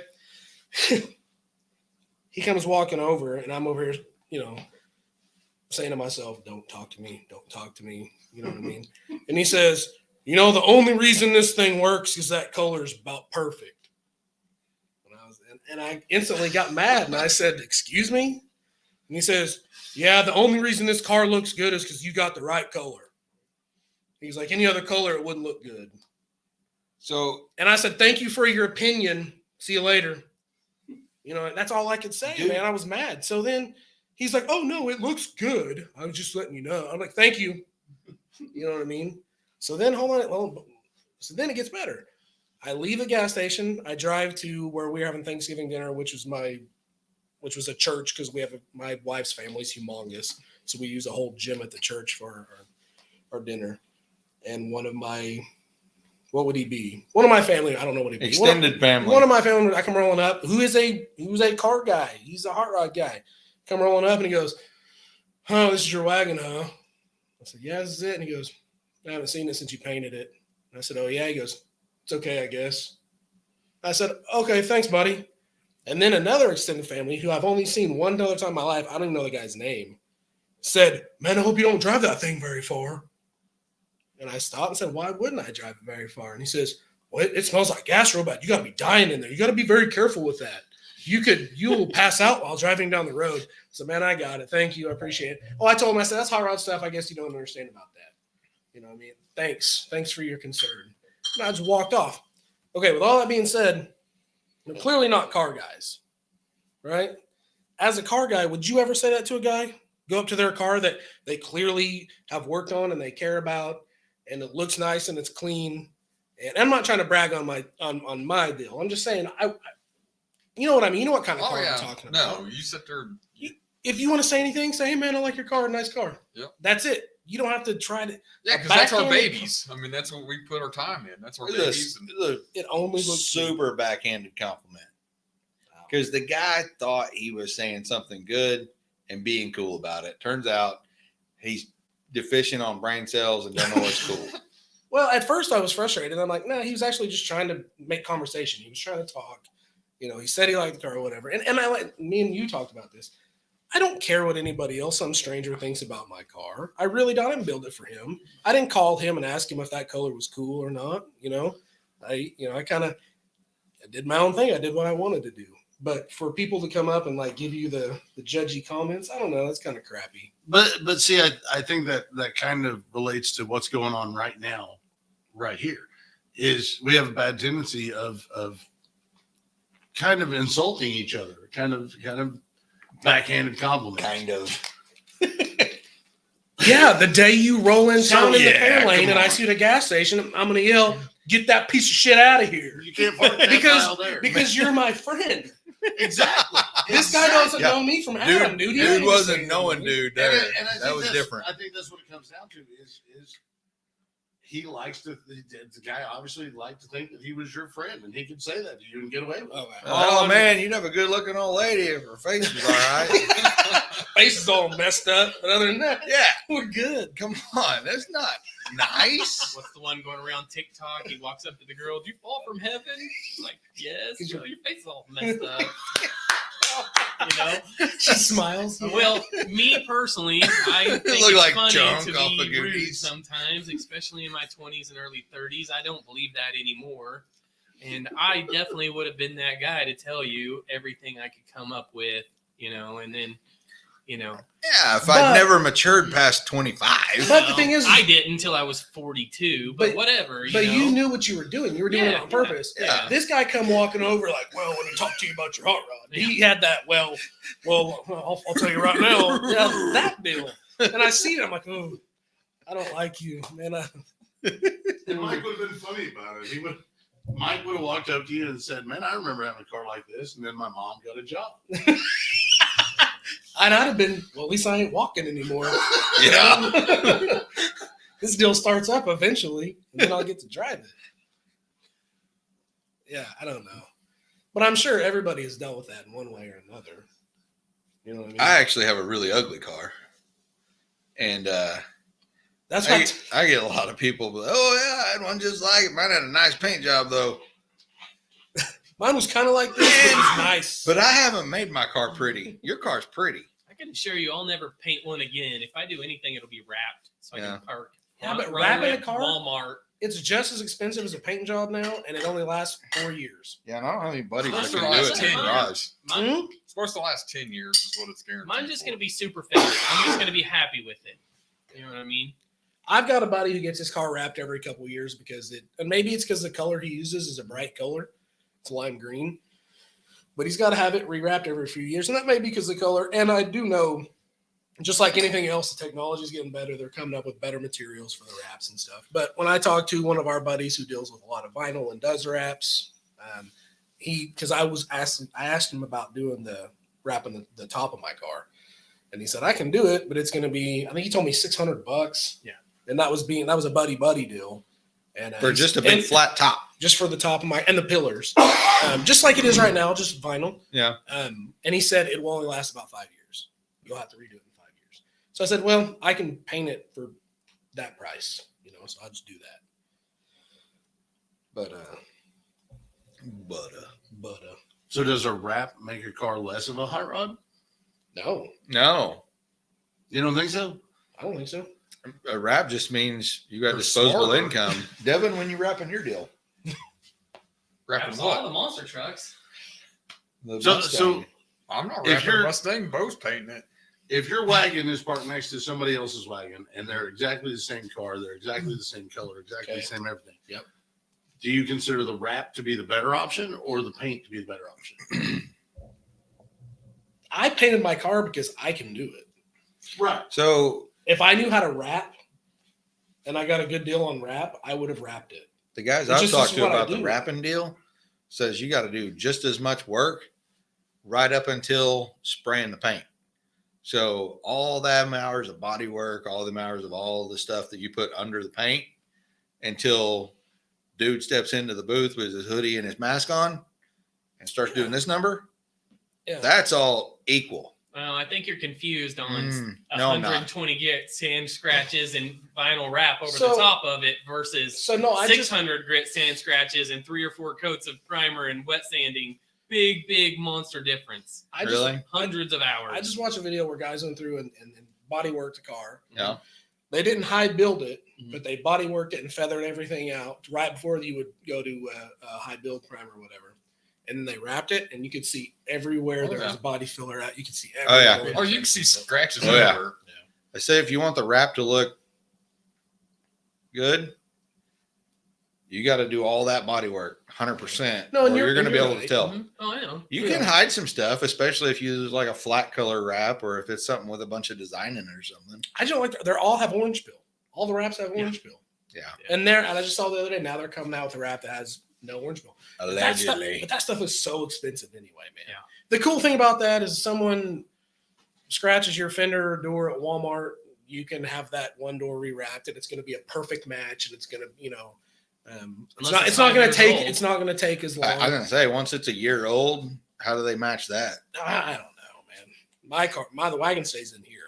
he comes walking over, and I'm over here, saying to myself, "Don't talk to me. Don't talk to me." You know what I mean? And he says, the only reason this thing works is that color's about perfect. And I instantly got mad, and I said, "Excuse me?" And he says, "Yeah, the only reason this car looks good is because you got the right color." He's like, "Any other color, it wouldn't look good." So, And I said, "Thank you for your opinion. See you later." That's all I could say, Dude. man. I was mad. So then he's like, "Oh, no, it looks good. I was just letting you know." I'm like, "Thank you." You know what I mean? So then, hold on. Well, so then it gets better. I leave the gas station. I drive to where we're having Thanksgiving dinner, which was a church because my wife's family's humongous. So we use a whole gym at the church for our dinner. And one of my, what would he be? One of my family, I don't know what he'd be. extended family. One of my family, I come rolling up. He was a car guy. He's a hot rod guy. Come rolling up and he goes, "Oh, this is your wagon, huh?" I said, "Yeah, this is it." And he goes, "I haven't seen it since you painted it." And I said, "Oh, yeah." He goes, "It's okay, I guess." I said, "Okay, thanks, buddy." And then another extended family who I've only seen one other time in my life, I don't even know the guy's name, said, "Man, I hope you don't drive that thing very far." And I stopped and said, "Why wouldn't I drive it very far?" And he says, "Well, it smells like gas real bad. You got to be dying in there. You got to be very careful with that. You'll pass out while driving down the road." So, man, I got it. Thank you. I appreciate it. Oh, I told him, I said, "That's hot rod stuff. I guess you don't understand about that." You know what I mean? Thanks for your concern. And I just walked off. Okay, with all that being said, we're clearly not car guys, right? As a car guy, would you ever say that to a guy? Go up to their car that they clearly have worked on and they care about, and it looks nice and it's clean. And I'm not trying to brag on my deal. I'm just saying, you know what I mean? You know what kind of car I'm talking about. No, you sit there. If you want to say anything, say, "Hey, man, I like your car. Nice car." Yep. That's it. You don't have to try to. Yeah, because that's our backhanded- babies. I mean, that's what we put our time in. That's our It's babies. It only a looks super backhanded compliment because the guy thought he was saying something good and being cool about it. Turns out he's deficient on brain cells and don't know what's cool. Well, at first I was frustrated. I'm like, no, he was actually just trying to make conversation. He was trying to talk. You know, he said he liked the car or whatever. And I like, me and you talked about this. I don't care what anybody else, some stranger, thinks about my car. I really don't. I didn't build it for him. I didn't call him and ask him if that color was cool or not. You know, I did my own thing. I did what I wanted to do. But for people to come up and like give you the judgy comments, I don't know. That's kind of crappy. But see, I think that kind of relates to what's going on right now, right here, is we have a bad tendency of kind of insulting each other, kind of backhanded compliments. Kind of. Yeah, the day you roll in town in the fair lane come and I on. see the gas station, I'm gonna yell, "Get that piece of shit out of here!" You can't park that mile there. Because you're my friend. Exactly. This guy doesn't Yeah. know me from Adam, dude. He don't Dude even wasn't say knowing anything. dude there. And I That think was that's- different. I think that's what it comes down to is he likes to, the guy obviously liked to think that he was your friend and he could say that to you and get away with it. Oh, Oh, man, you'd have a good looking old lady if her face was all right. face is all messed up, but other than that, Yeah, we're good. come on. That's not nice. What's the one going around TikTok? He walks up to the girl, "Do you fall from heaven?" She's like, "Yes." Cause Well, your face is all messed up. You know? She smiles. Well, me personally, I think Look it's like funny junk to off be of rude Goonies. sometimes, especially in my 20s and early 30s. I don't believe that anymore. And I definitely would have been that guy to tell you everything I could come up with, you know, and then, you know. Yeah, if But- I'd never matured past 25. But the thing is- I didn't until I was 42, but whatever. But know? you knew what you were doing. You were doing it Yeah, on purpose. yeah. This guy come walking over like, "Well, let me talk to you about your hot rod." He had that. Well, I'll tell you right now. Yeah, that deal. And I see it. I'm like, "Oh, I don't like you, man." And Mike would have been funny about it. Mike would have walked up to you and said, "Man, I remember having a car like this, and then my mom got a job." And I'd have been, well, at least I ain't walking anymore. Yeah. This deal starts up eventually, and then I'll get to drive it. Yeah, I don't know. But I'm sure everybody has dealt with that in one way or another. You know what I mean? I actually have a really ugly car. And That's I, what I get a lot of people, "Oh, yeah, I had one just like it. Mine had a nice paint job, though." mine was kind of like this, but it was nice. But I haven't made my car pretty. Your car's pretty. I can assure you I'll never paint one again. If I do anything, it'll be wrapped. So I Yeah. can park. Yeah, but run wrapping at a car? Walmart. It's just as expensive as a paint job now, and it only lasts 4 years. Yeah, and I don't have any buddies that Mine's can the do last it in the 10 garage. Mine, It's supposed to last 10 years is what it's guaranteed. mine's just gonna be super fast. I'm just gonna be happy with it. You know what I mean? I've got a buddy who gets his car wrapped every couple of years and maybe it's because the color he uses is a bright color. It's lime green. But he's got to have it rewrapped every few years. And that may be because the color. And I do know, just like anything else, the technology is getting better. They're coming up with better materials for the wraps and stuff. But when I talked to one of our buddies who deals with a lot of vinyl and does wraps, because I asked him about doing the wrapping the top of my car. And he said, "I can do it, but it's going to be," I think he told me $600. Yeah. And that was a buddy deal. And For just a big flat top. just for the top of and the pillars, just like it is right now, just vinyl. Yeah. And he said it will only last about 5 years. You'll have to redo it in 5 years. So I said, well, I can paint it for that price, so I'll just do that. But So does a wrap make your car less of a hot rod? no, No. You don't think so? I don't think so. A wrap just means you got They're disposable smarter. income. Devin, when you wrapping your deal? Wrapping That's all the what? monster trucks. The So Mustang. I'm not If wrapping a you're- Mustang. Bo's painting it. If your wagon is parked next to somebody else's wagon and they're exactly the same car, they're exactly the same color, exactly Okay. the same everything. Yep. Do you consider the wrap to be the better option or the paint to be the better option? I painted my car because I can do it. Right. So If I knew how to wrap and I got a good deal on wrap, I would have wrapped it. the guys It I've just talked is to what I about the do. wrapping deal says you got to do just as much work right up until spraying the paint. So all them hours of body work, all them hours of all the stuff that you put under the paint until dude steps into the booth with his hoodie and his mask on and starts doing this number, Yeah. that's all equal. Well, I think you're confused on No, I'm not. 120 grit sand scratches and vinyl wrap over So- the top of it versus So no, I just 600 grit sand scratches and 3 or 4 coats of primer and wet sanding big monster difference. Really? Hundreds of hours. I just watched a video where guys went through and body worked the car. Yeah. They didn't high build it, Mhm. but they body worked it and feathered everything out right before you would go to a high build primer or whatever. And then they wrapped it, and you could see everywhere there was a body filler out. You could see Oh, yeah. everywhere. Oh, you can see scratches Oh, yeah. everywhere. I say if you want the wrap to look good, you got to do all that body work 100%. No, and or you're- you're going to be you're able to right. tell. Mhm. Oh, I know. You can hide some stuff, especially if you use like a flat color wrap or if it's something with a bunch of design in it or something. I don't like. They all have orange peel. All the wraps have orange peel. Yeah. And I just saw the other day. Now they're coming out with a wrap that has no orange peel. But that stuff is so expensive anyway, man. Yeah. The cool thing about that is someone scratches your fender door at Walmart, you can have that one door rewrapped, and it's going to be a perfect match, and it's going to, Unless it's not going to 5 years take old. it's not going to take as long. I was going to say, once it's a year old, how do they match that? I don't know, man. The wagon stays in here.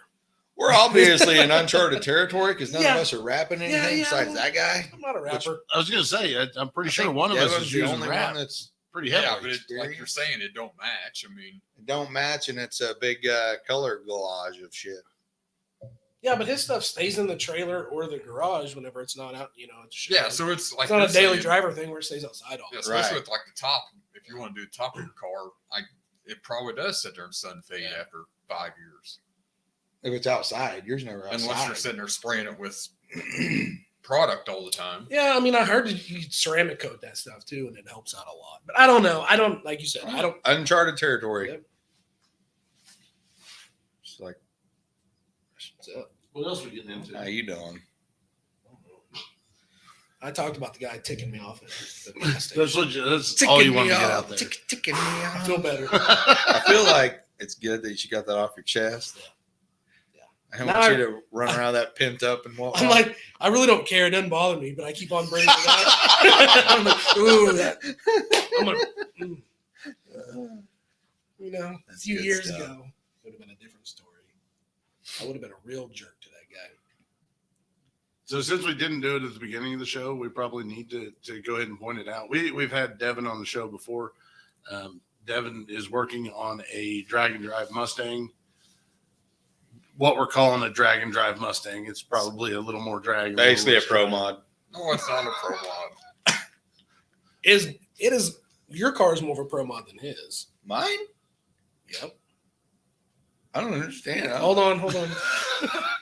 We're obviously in uncharted territory because none Yeah. of us are rapping anything Yeah, besides that guy. I'm not a rapper. I was going to say, I'm pretty sure one of us is the using only rap one that's pretty Yeah, heavily. but like you're saying, it don't match. I mean, don't match, and it's a big color collage of shit. Yeah, but his stuff stays in the trailer or the garage whenever it's not out. It's yeah. So it's like it's not a you're daily saying, driver thing where it stays outside all Yeah, the especially Right. with like the top. If you want to do the top of your car, it probably does sit there and sun fade after 5 years. If it's outside, yours never outside. Unless you're sitting there spraying it with product all the time. Yeah, I mean, I heard that you ceramic coat that stuff too, and it helps out a lot. But I don't know. I don't, like you said, I don't. Uncharted territory. Yep. It's like, What else are we getting into? how you doing? I talked about the guy ticking me off at the gas That's, station. that's all you want to get out there. Ticking me I off. feel better. I feel like it's good that you got that off your chest. Yeah. I Now want you to run around that pent up and walk. I'm like, I really don't care. It doesn't bother me, but I keep on bringing it up. I'm like, ooh, I'm gonna, a That's few good years stuff. ago, it would have been a different story. I would have been a real jerk to that guy. So since we didn't do it at the beginning of the show, we probably need to go ahead and point it out. We've had Devin on the show before. Devin is working on a drag and drive Mustang. What we're calling a drag and drive Mustang. It's probably a little more drag. Basically a less pro drag. mod. No, it's not a pro mod. It is your car is more of a pro mod than his. Mine? Yep. I don't understand. Hold on.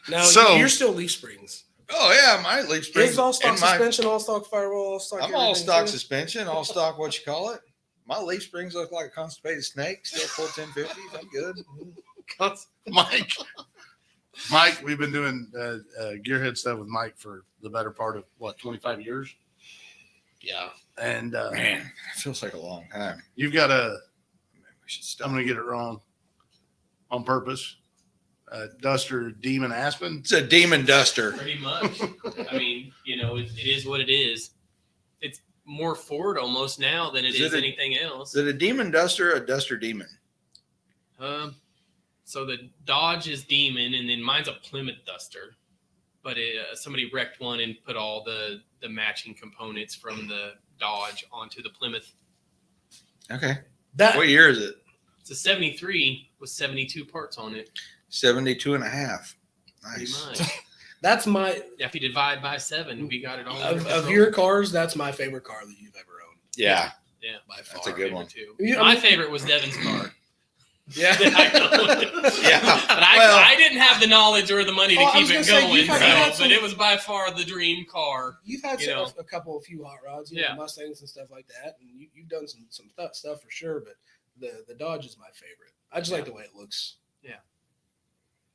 Now So- you're still leaf springs. Oh yeah, my leaf springs. His all stock and my- suspension, all stock firewall, all stock. I'm all everything, stock too. suspension, all stock. What you call it? My leaf springs look like a constipated snake. Still full 1050s. I'm good. Mike, we've been doing gearhead stuff with Mike for the better part of 25 years. Yeah. And Man, it feels like a long time. you've got Maybe we should I'm stop. going to get it wrong on purpose. Duster Demon Aspen. It's a demon duster. Pretty much. I mean, it is what it is. It's more Ford almost now than it Is is it a- anything else. Is it a demon duster or a duster demon? So the Dodge is Demon, and then mine's a Plymouth Duster. But somebody wrecked one and put all the matching components from the Dodge onto the Plymouth. Okay. That What year is it? It's a 73 with 72 parts on it. 72 and a half. Pretty Nice. much. that's my Yeah, if you divide by 7, we got it all. of under control. your cars. That's my favorite car that you've ever owned Yeah. Yeah, by far. That's a good one. too. Yeah, I My mean- favorite was Devin's car. Yeah. That I owned. Yeah. But Well- I didn't have the knowledge or the money to Oh, I keep was it gonna say, going. you've had So, some- but it was by far the dream car. You've had You know. a few hot rods, Yeah. Mustangs and stuff like that, and you've done some stuff for sure. But the Dodge is my favorite. I just like the way it looks.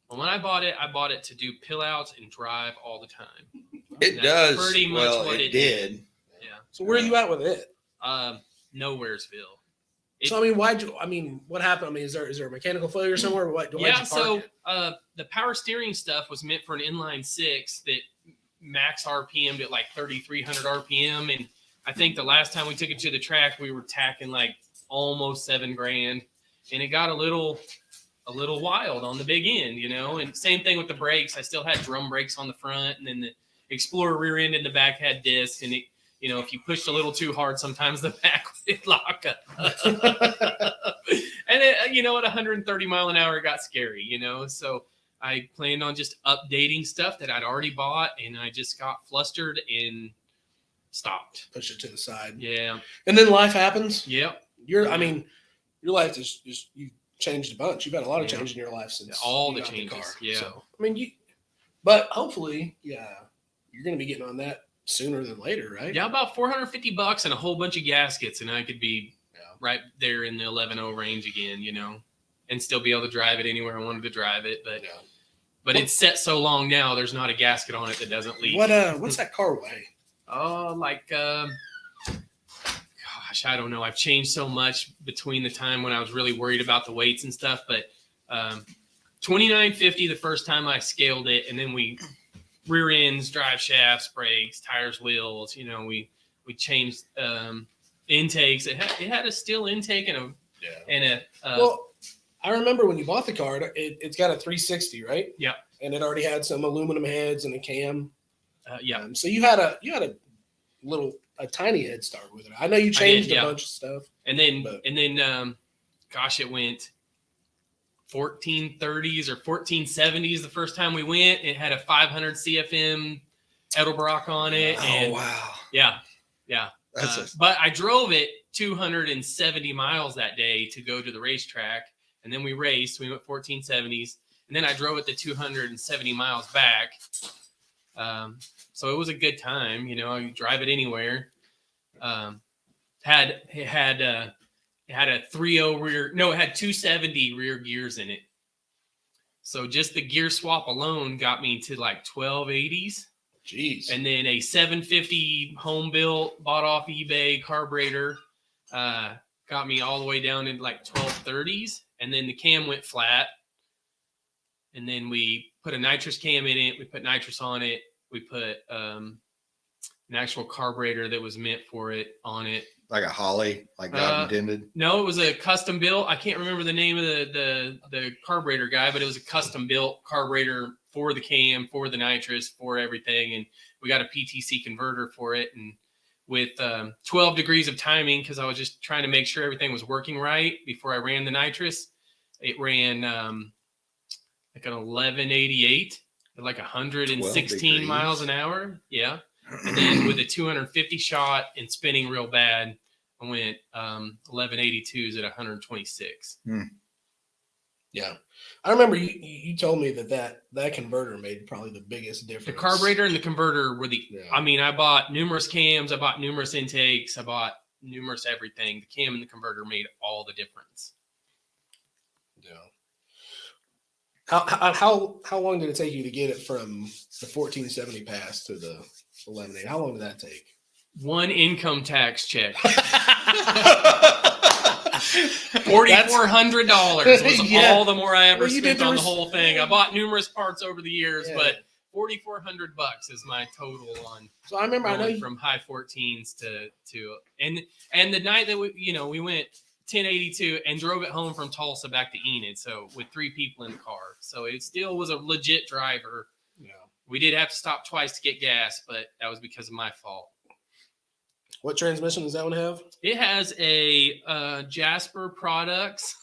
Well, when I bought it to do pill outs and drive all the time. It That's does. pretty much Well, what it it did. Yeah. So where are you at with it? Nowheresville. So I mean, what happened? I mean, is there a mechanical failure somewhere? Or what? Why'd Yeah, you park so it? the power steering stuff was meant for an inline 6 that max RPM at like 3,300 RPM. And I think the last time we took it to the track, we were tacking like almost $7,000, and it got a little wild on the big end, and same thing with the brakes. I still had drum brakes on the front, and then the Explorer rear end in the back had discs, and it, if you pushed a little too hard, sometimes the back lockup. And it, you know, at 130 mile an hour, it got scary, you know. So I planned on just updating stuff that I'd already bought, and I just got flustered and stopped. Push it to the side. Yeah. And then life happens. Yep. I mean, your life is just you changed a bunch. You've had a lot of change in your life since all you the got changes. car. Yeah. So, I mean, but hopefully, yeah, you're going to be getting on that sooner than later, right? Yeah, about $450 and a whole bunch of gaskets, and I could be right there in the 11.0 range again, you know, and still be able to drive it anywhere I wanted to drive it. But it's set so long now, there's not a gasket on it that doesn't leak. What's that car weigh? Oh, like, gosh, I don't know. I've changed so much between the time when I was really worried about the weights and stuff, but 2950 the first time I scaled it, and then we rear ends, drive shafts, brakes, tires, wheels. You know, we changed intakes. It had a steel intake and a well, I remember when you bought the car, it's got a 360, right? Yeah, and it already had some aluminum heads and a cam. Yeah. So you had a tiny head start with it. I know you changed a bunch of stuff, and then gosh, it went 1430s or 1470s the first time we went. It had a 500 CFM Edelbrock on it. Oh, wow. Yeah. But I drove it 270 miles that day to go to the racetrack, and then we raced. We went 1470s, and then I drove it the 270 miles back. So it was a good time, you know. You drive it anywhere. It had a 3.0 rear. No, it had 270 rear gears in it. So just the gear swap alone got me to like 1280s. Jeez. And then a 750 home built, bought off eBay carburetor got me all the way down into like 1230s. And then the cam went flat. And then we put a nitrous cam in it. We put nitrous on it. We put an actual carburetor that was meant for it on it. Like a Holly, like God intended? No, it was a custom built. I can't remember the name of the carburetor guy, but it was a custom built carburetor for the cam, for the nitrous, for everything. And we got a PTC converter for it. And with 12 degrees of timing, because I was just trying to make sure everything was working right before I ran the nitrous, it ran like an 1188 at like 116 miles an hour. Yeah. And then with a 250 shot and spinning real bad, I went 1182s at 126. Yeah. I remember you told me that converter made probably the biggest difference. The carburetor and the converter were I mean, I bought numerous cams, I bought numerous intakes, I bought numerous everything. The cam and the converter made all the difference. Yeah. How long did it take you to get it from the 1470 pass to the 1180? How long did that take? One income tax check. $4,400 was all the more I ever spent on the whole thing. I bought numerous parts over the years, but $4,400 is my total on. So I remember, from high 14s to and the night that we went 1082 and drove it home from Tulsa back to Enid. So with 3 people in the car, so it still was a legit driver. Yeah, we did have to stop twice to get gas, but that was because of my fault. What transmission does that one have? It has a Jasper Products.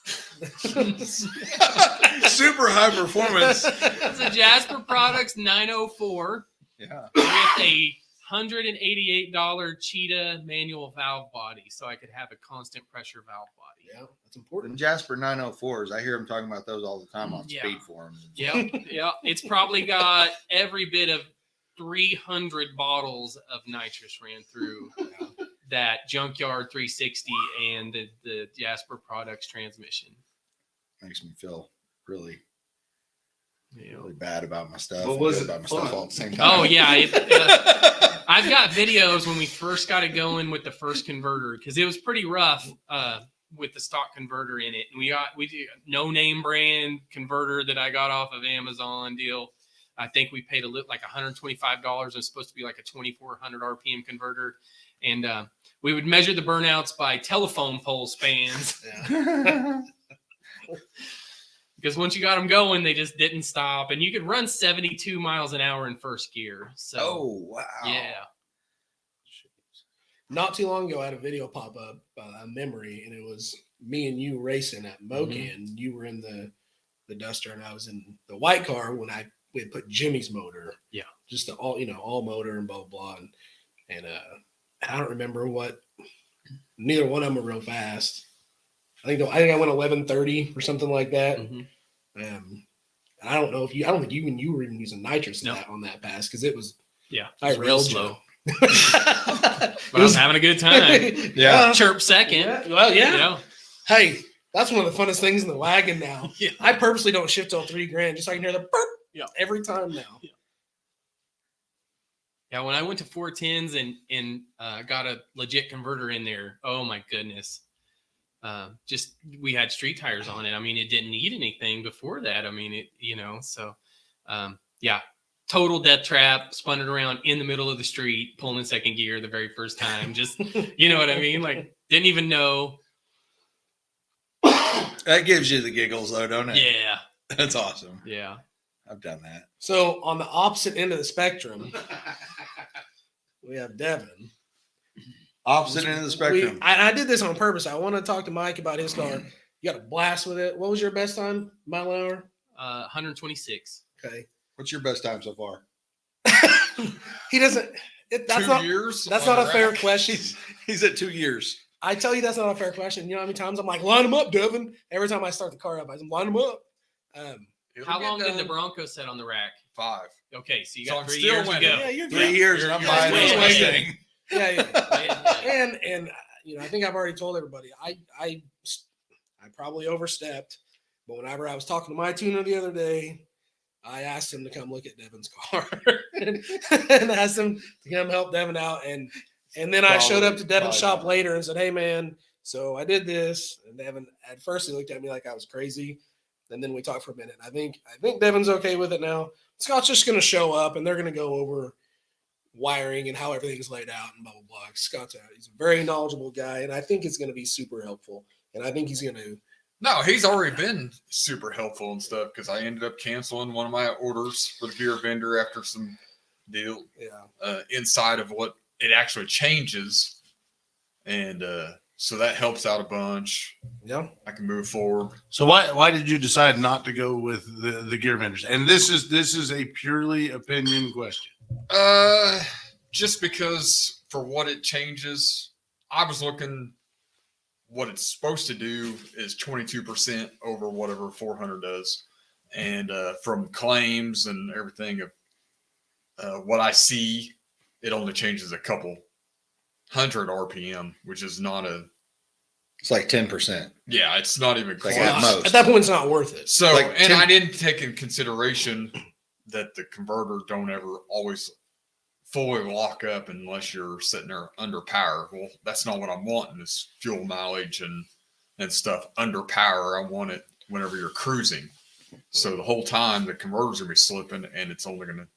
Super high performance. It's a Jasper Products 904. Yeah. With a $188 Cheetah manual valve body, so I could have a constant pressure valve body. Yeah, that's important. And Jasper 904s, I hear them talking about those all the time on speed forums. Yeah. It's probably got every bit of 300 bottles of nitrous ran through that junkyard 360 and the Jasper Products transmission. Makes me feel really Yeah. really bad about my stuff. But was good it about my fun? stuff all at the same time? Oh yeah, I've got videos when we first got it going with the first converter because it was pretty rough with the stock converter in it. And we did a no name brand converter that I got off of Amazon deal. I think we paid like $125. It was supposed to be like a 2,400 RPM converter, and we would measure the burnouts by telephone pole spans. Yeah. Because once you got them going, they just didn't stop. And you could run 72 miles an hour in first gear. So, Oh, wow. yeah. not too long ago, I had a video pop up, a memory, and it was me and you racing at Mocan. You were in the Duster, and I was in the white car when we had put Jimmy's motor. Yeah. Just the all motor and blah, blah, blah. And I don't remember what, neither one of them were real fast. I think I went 11:30 or something like that. I don't know I don't think you were even using nitrous on that pass because it was I was real slow. But I was having a good time. Yeah. Chirp second. Yeah. Well, yeah. You know? Hey, that's one of the funnest things in the wagon now. Yeah. I purposely don't shift till $3,000 just so I can hear the burp every time now. Yeah, when I went to 410s and got a legit converter in there, oh my goodness. Just we had street tires on it. I mean, it didn't need anything before that. I mean, total death trap, spun it around in the middle of the street, pulling in second gear the very first time. Just, you know what I mean? Like, didn't even know. That gives you the giggles, though, don't it? Yeah. That's awesome. Yeah. I've done that. So on the opposite end of the spectrum, we have Devin. Opposite end of the spectrum. I did this on purpose. I want to talk to Mike about his car. You got a blast with it. What was your best time, mile an hour? 126. Okay. What's your best time so far? He doesn't. That's 2 not. years. That's on not the a fair rack. question. He's at 2 years. I tell you, that's not a fair question. You know how many times I'm like, line them up, Devin. Every time I start the car up, I'm line them up. It'll How get long did the done. Broncos set on the rack? 5. Okay, so you So got I'm 3 still years to winning. go. Yeah, you're 3 good. years and I'm You're buying way this ahead. thing. Yeah. And I think I've already told everybody. I probably overstepped, but whenever I was talking to my tuner the other day, I asked him to come look at Devin's car and asked him to come help Devin out. And then I showed up to Devin's shop later and said, "Hey, man, so I did this." And Devin, at first, he looked at me like I was crazy. And then we talked for a minute. I think Devin's okay with it now. Scott's just going to show up, and they're going to go over wiring and how everything's laid out and blah, blah, blah. He's a very knowledgeable guy, and I think it's going to be super helpful. And I think he's going to. No, he's already been super helpful and stuff because I ended up canceling one of my orders for the gear vendor after some deal inside of what it actually changes. And so that helps out a bunch. Yeah. I can move forward. So why did you decide not to go with the gear vendors? And this is a purely opinion question. Just because for what it changes, I was looking. What it's supposed to do is 22% over whatever 400 does. And from claims and everything of what I see, it only changes a couple hundred RPM, which is not It's like 10%. yeah, it's not even close. Like at most. At that point, it's not worth it. So, Like and 10 I didn't take in consideration that the converter don't ever always fully lock up unless you're sitting there under power. Well, that's not what I'm wanting is fuel mileage and stuff under power. I want it whenever you're cruising. So the whole time the converter's gonna be slipping and it's only gonna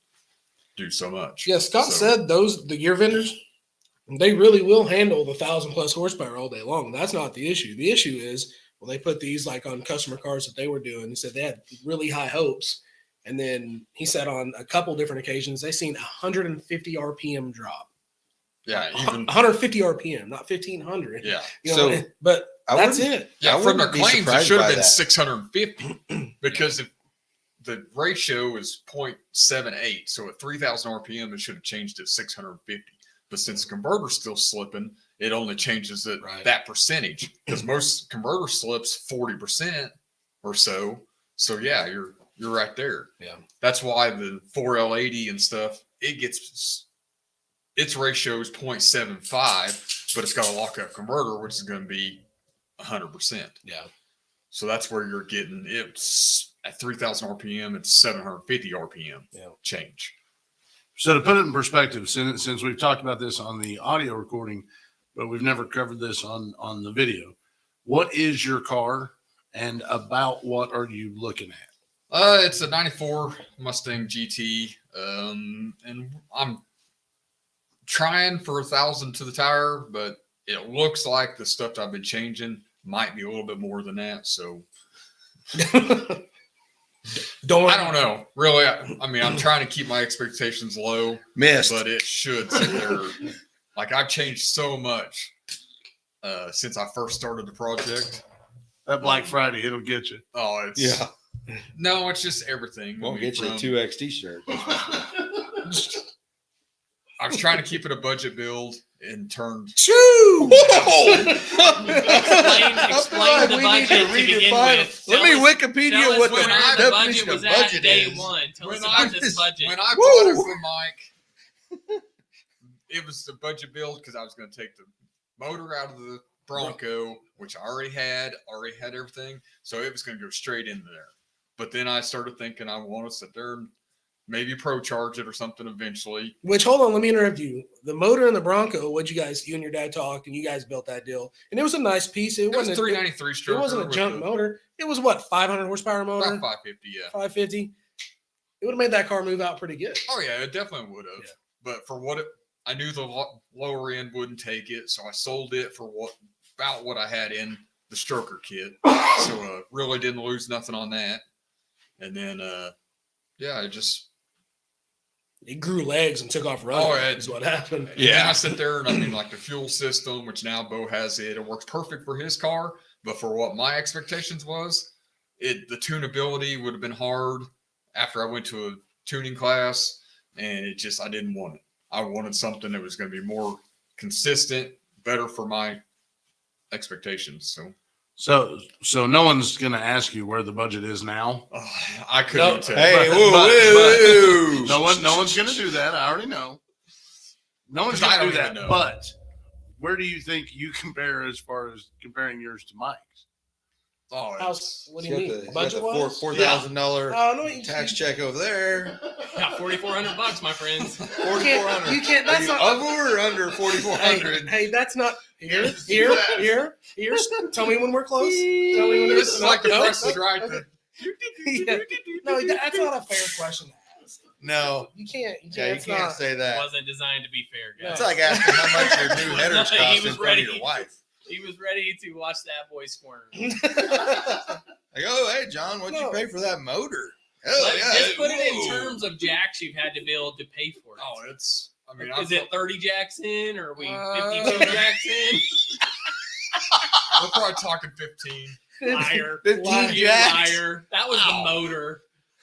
do so much. Yeah, Scott So- said the gear vendors, they really will handle the 1,000+ horsepower all day long. That's not the issue. The issue is, well, they put these like on customer cars that they were doing. He said they had really high hopes. And then he said on a couple different occasions, they seen 150 RPM drop. Yeah, even 150 RPM, not 1,500. yeah. You know, So, but I that's wouldn't- it. Yeah, I from their wouldn't be claims, it surprised should have by been that. 650 because if the ratio is 0.78, so at 3,000 RPM, it should have changed to 650. But since the converter's still slipping, it only changes it Right. that percentage because most converter slips 40% or so. So yeah, you're right there. Yeah. That's why the 4L80 and stuff, its ratio is 0.75, but it's got a lockup converter, which is going to be 100%. Yeah. So that's where you're getting it's at 3,000 RPM, it's 750 RPM change. So to put it in perspective, since we've talked about this on the audio recording, but we've never covered this on the video, what is your car and about what are you looking at? It's a 94 Mustang GT. And I'm trying for 1,000 to the tire, but it looks like the stuff that I've been changing might be a little bit more than that. So I don't know. Really, I mean, I'm trying to keep my expectations low, Missed. but it should sit there like I've changed so much since I first started the project. That Black Friday, it'll get you. Oh, it's no, it's just everything. Won't get you a 2X t-shirt. I was trying to keep it a budget build and turned. Choo! Explain the We budget need to begin redefine with. Let me Wikipedia Tell us what where the the budget definition was of at budget day is. one. Tell us When about this budget. When I bought it Woo! from Mike, it was the budget build because I was going to take the motor out of the Bronco, which I already had everything. So it was going to go straight in there. But then I started thinking I want to sit there and maybe pro charge it or something eventually. Which, hold on, let me interrupt you. The motor in the Bronco, you and your dad talked, and you guys built that deal. And it was a nice piece. It It was wasn't a 393 stroke. It wasn't a junk motor. It was what, 500 horsepower motor? About 550, yeah. 550. It would have made that car move out pretty good. Oh yeah, it definitely would have. Yeah. But for what I knew the lower end wouldn't take it, so I sold it for about what I had in the stroker kit. So really didn't lose nothing on that. And then It grew legs and took off running. Oh, yeah. Is what happened. yeah, I sit there and I mean like the fuel system, which now Bo has it works perfect for his car, but for what my expectations was, the tunability would have been hard after I went to a tuning class, and I didn't want it. I wanted something that was going to be more consistent, better for my expectations. So no one's going to ask you where the budget is now. I couldn't No. tell. Hey, But- whoa, but- whoa. No one's going to do that. I already know. No one's 'Cause I going to do don't that. even know. But where do you think you compare as far as comparing yours to Mike's? Oh, What do you mean? Budget wise? $4,000 No, tax check over there. Got $4,400, my friends. $4,400. You can't. Are That's you not. over or under 4,400? Hey, that's not. Here. Tell me when we're close. Tell me when this is like the no, price is no, right. okay. Yeah. No, that's not a fair question to ask. No. You can't. Yeah, you it's can't not. say It that. wasn't designed to be fair, guys. It's like asking how much your new headers He cost was in front of ready. your wife. He was ready to watch that boy squirm. Like, oh, hey, John, what'd you No. pay for that motor? Oh, yeah. Just put it in Whoa. terms of jacks you've had to build to pay for it. Oh, I mean, Is it 30 jacks in, or are we 52 Uh, jacks in? we're probably talking 15. Liar. 15 You jacks? liar. That was the motor.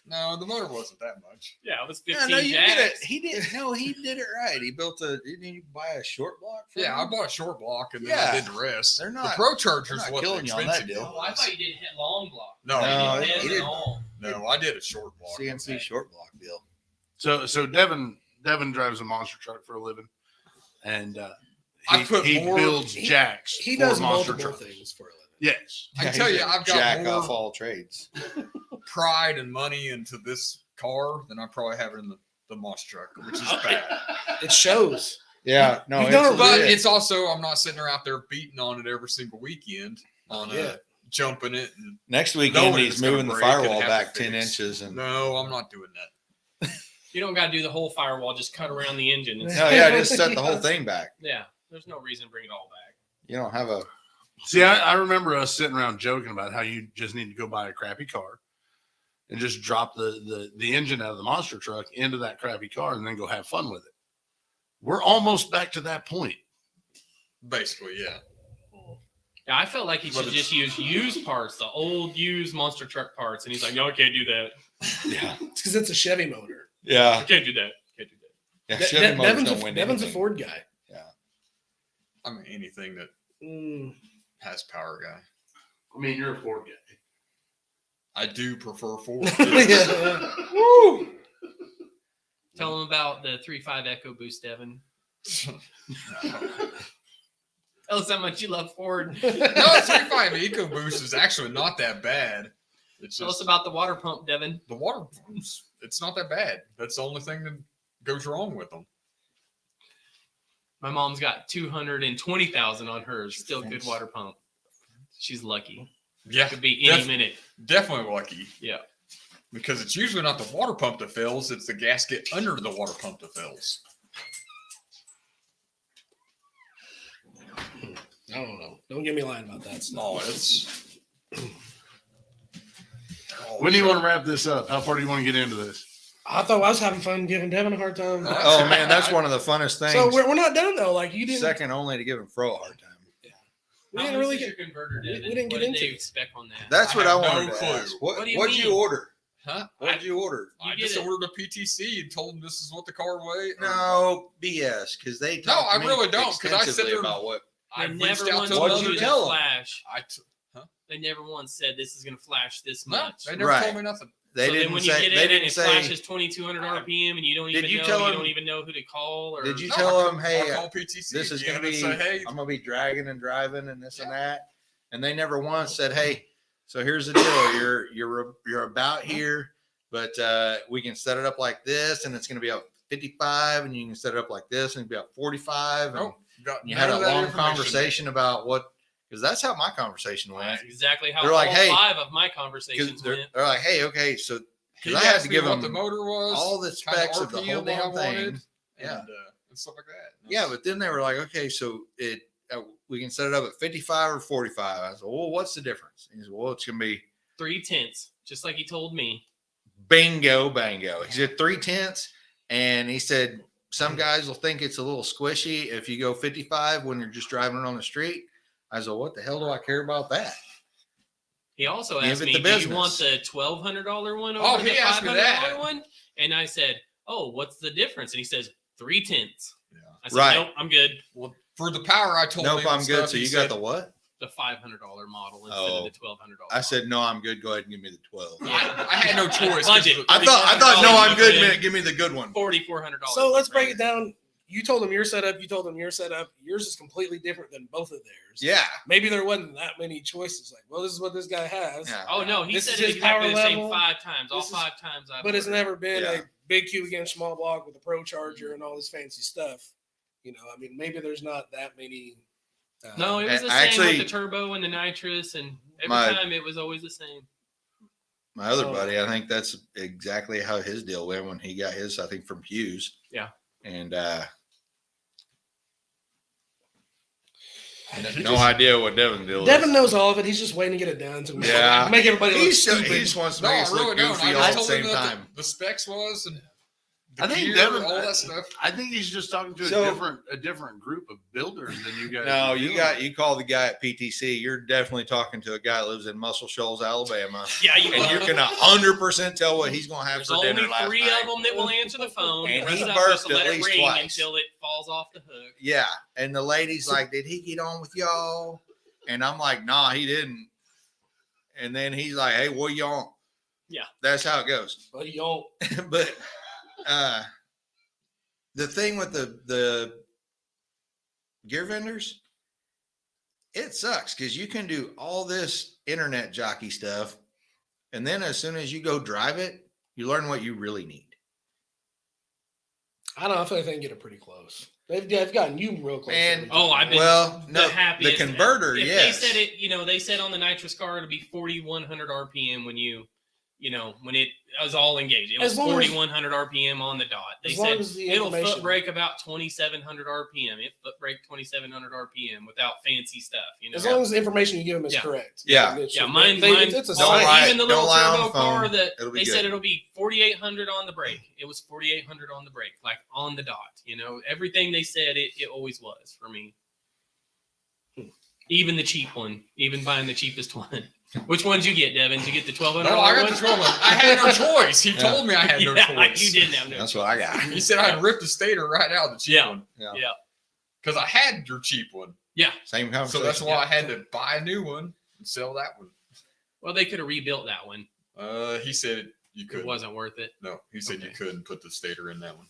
No, the motor wasn't that much. Yeah, it was Yeah, 15 no, you did it. jacks. He did. No, he did it right. He built didn't you buy a short block? For Yeah, I him? bought a short block and then Yeah. I did the rest. They're the not- Pro Charger's they're not what the killing you on that expensive deal. deal Oh, I was. thought you did hit long block. No, No, Head he and did. all. no, I did a short block. CNC Okay. short block deal. So Devin drives a monster truck for a living, and I put he more- builds jacks. He for does monster multiple trucks. things for a living. Yes. I Yeah, tell he's you, a I've got jack more- off all trades. Pride and money into this car than I probably have in the monster truck, which is bad. It shows. Yeah, no, You've done it's it, But legit. it's also I'm not sitting out there beating on it every single weekend on Yeah. jumping it. And, Next weekend knowing he's it's gonna moving the break and firewall have back to 10 fix. inches and no, I'm not doing that. You don't got to do the whole firewall. Just cut around the engine. And no, yeah, just set the whole thing back. Yeah, there's no reason to bring it all back. You don't have a See, I remember us sitting around joking about how you just need to go buy a crappy car and just drop the engine out of the monster truck into that crappy car and then go have fun with it. We're almost back to that point. Basically, yeah. Yeah, I felt like he But should it's- just use used parts, the old used monster truck parts, and he's like, "No, I can't do that. yeah. It's because it's a Chevy motor. I Yeah. can't do that. Can't do that." Yeah, Chevy motors Devin's, don't win Devin's a anything. Ford guy. I mean anything that Mm. has power guy. I mean, you're a Ford guy. I do prefer Ford. Yeah. Woo! Tell him about the 3.5 Echo Boost, Devin. Tell us how much you love Ford. No, 3.5 EcoBoost is actually not that bad. It's Tell us just about the water pump, Devin. the water pumps. It's not that bad. That's the only thing that goes wrong with them. My mom's got 220,000 on hers. Still good water pump. She's lucky. Yeah, Could be any Def- minute. definitely lucky. Yeah. Because it's usually not the water pump that fails, it's the gasket under the water pump that fails. I don't know. Don't get me lying about that stuff. No, it's. When do you want to wrap this up? How far do you want to get into this? I thought I was having fun giving Devin a hard time. Oh man, that's one of the funnest things. So we're not done though. Like you didn't. Second only to giving Fro a hard time. We How didn't much really is get. your converter, we Devin? didn't get What did into they it. expect on that? That's I what I have no wanted to clue. ask. What do you What'd you mean? order? Huh? What'd you order? You I get just it. ordered a PTC and told them this is what the car weighed. No BS, because they No, talked to I me really don't, 'cause I sit extensively there- about what. They I never reached out once to What'd told you you tell to 'em? flash. I They never once said this is going to flash this no, much. they never Right. told me nothing. They so then didn't when say. you get They in and didn't it say. flashes 2,200 RPM and you don't Did even you know, tell you them- don't even know who to call. Or Did you No, tell I them, could- hey, I'll call PTC this is going again to and be? say, hey, I'm going to be dragging and driving and this and that. And they never once said, hey. So here's the deal. You're about here, but we can set it up like this, and it's going to be up 55, and you can set it up like this, and it'll be up 45. And nope, got you none had a of that long information. conversation about what, because that's how my conversation went. That's exactly how They're like, all hey, 5 of my 'Cause conversations they're, went. they're like, hey, okay, so He because I had asked to me give what them the motor was, all the kinda specs of the whole RPM I damn thing. wanted, Yeah. and stuff like that. Yeah, but then they were like, okay, so we can set it up at 55 or 45. I said, well, what's the difference? He said, well, it's gonna be 3/10, just like he told me. bingo, bango. He said 3/10, and he said some guys will think it's a little squishy if you go 55 when you're just driving it on the street. I said, what the hell do I care about that? He also Give asked it me, the "Do you want business." the $1,200 one Oh, over the he asked me $500 that. one?" And I said, "Oh, what's the difference?" And he says, 3/10. Yeah. I said, Right. "Nope, I'm good." Well, for the power, I told Nope, him I'm and good. stuff, So he you said- got the what? The $500 model instead Oh. of the $1,200. I said, no, I'm good. Go ahead and give me the 12. I had no choice. 'cause Budget. the- I thought, no, I'm good. Man, give me the good one. $4,400. So let's break it down. You told them your setup. You told them your setup. Yours is completely different than both of theirs. Yeah. Maybe there wasn't that many choices. Like, well, this is what this guy has. Yeah. Oh no, he This said is it his exactly power the same level. 5 times. All This is- 5 times I've But it's ordered. never been Yeah. a big cube against small block with a pro charger and all this fancy stuff. You know, I mean, maybe there's not that many. No, it was the same Actually, with the turbo and the nitrous, and every my- time it was always the same. My other Oh. buddy, I think that's exactly how his deal went when he got his, I think, from Hughes. Yeah. And and he no just- idea what Devin's deal Devin is. knows all of it. He's just waiting to get it done to Yeah. make everybody look He stupid. just wants to No, make I us look really don't. goofy I all just at the told same him what time. the specs was and the I think gear, Devin, all that stuff. I think he's just talking to So- a different group of builders than you guys. No, are you dealing with. you call the guy at PTC. You're definitely talking to a guy that lives in Muscle Shoals, Alabama, Yeah, you and you are. can 100% tell what he's going to have There's for only dinner last 3 night. of them that will answer the phone. And The rest he of them just burped let at it least ring twice. until it falls off the hook. Yeah, and the lady's like, "Did he get on with y'all?" And I'm like, "Nah, he didn't." And then he's like, "Hey, what you on?" Yeah. That's how it goes. But you don't. But the thing with the gear vendors, it sucks because you can do all this internet jockey stuff, and then as soon as you go drive it, you learn what you really need. I don't know. I feel like they can get it pretty close. They've gotten you real close. And- every time. Oh, I've been Well, the no, happiest. the converter, If yes. they said it, they said on the nitrous car it'll be 4,100 RPM when when it was all engaged. It was As long as- 4,100 RPM on the dot. They as long said as the it'll foot information- brake about 2,700 RPM. It foot brake 2,700 RPM without fancy stuff. As long as the information you give them is Yeah. correct. Yeah. It's- Yeah, mine. It's a Don't science. lie. Even the little don't lie on turbo the car phone. that It'll be they said good. it'll be 4,800 on the brake. It was 4,800 on the brake, like on the dot. Everything they said it always was for me. Even the cheap one, even buying the cheapest one. Which ones you get, Devin? Did you get the $1,200 No, I got one? the 12 one. I had no choice. He Yeah. told me I had no Yeah, choice. you didn't have no That's choice. what I got. He said I'd rip the stator right out, the cheap Yeah. one. Yeah. Yeah. Because I had your cheap one. Same So conversation. that's why I had to buy a new one and sell that one. Well, they could have rebuilt that one. He said you It couldn't. wasn't worth it. No, he said you Okay. couldn't put the stator in that one.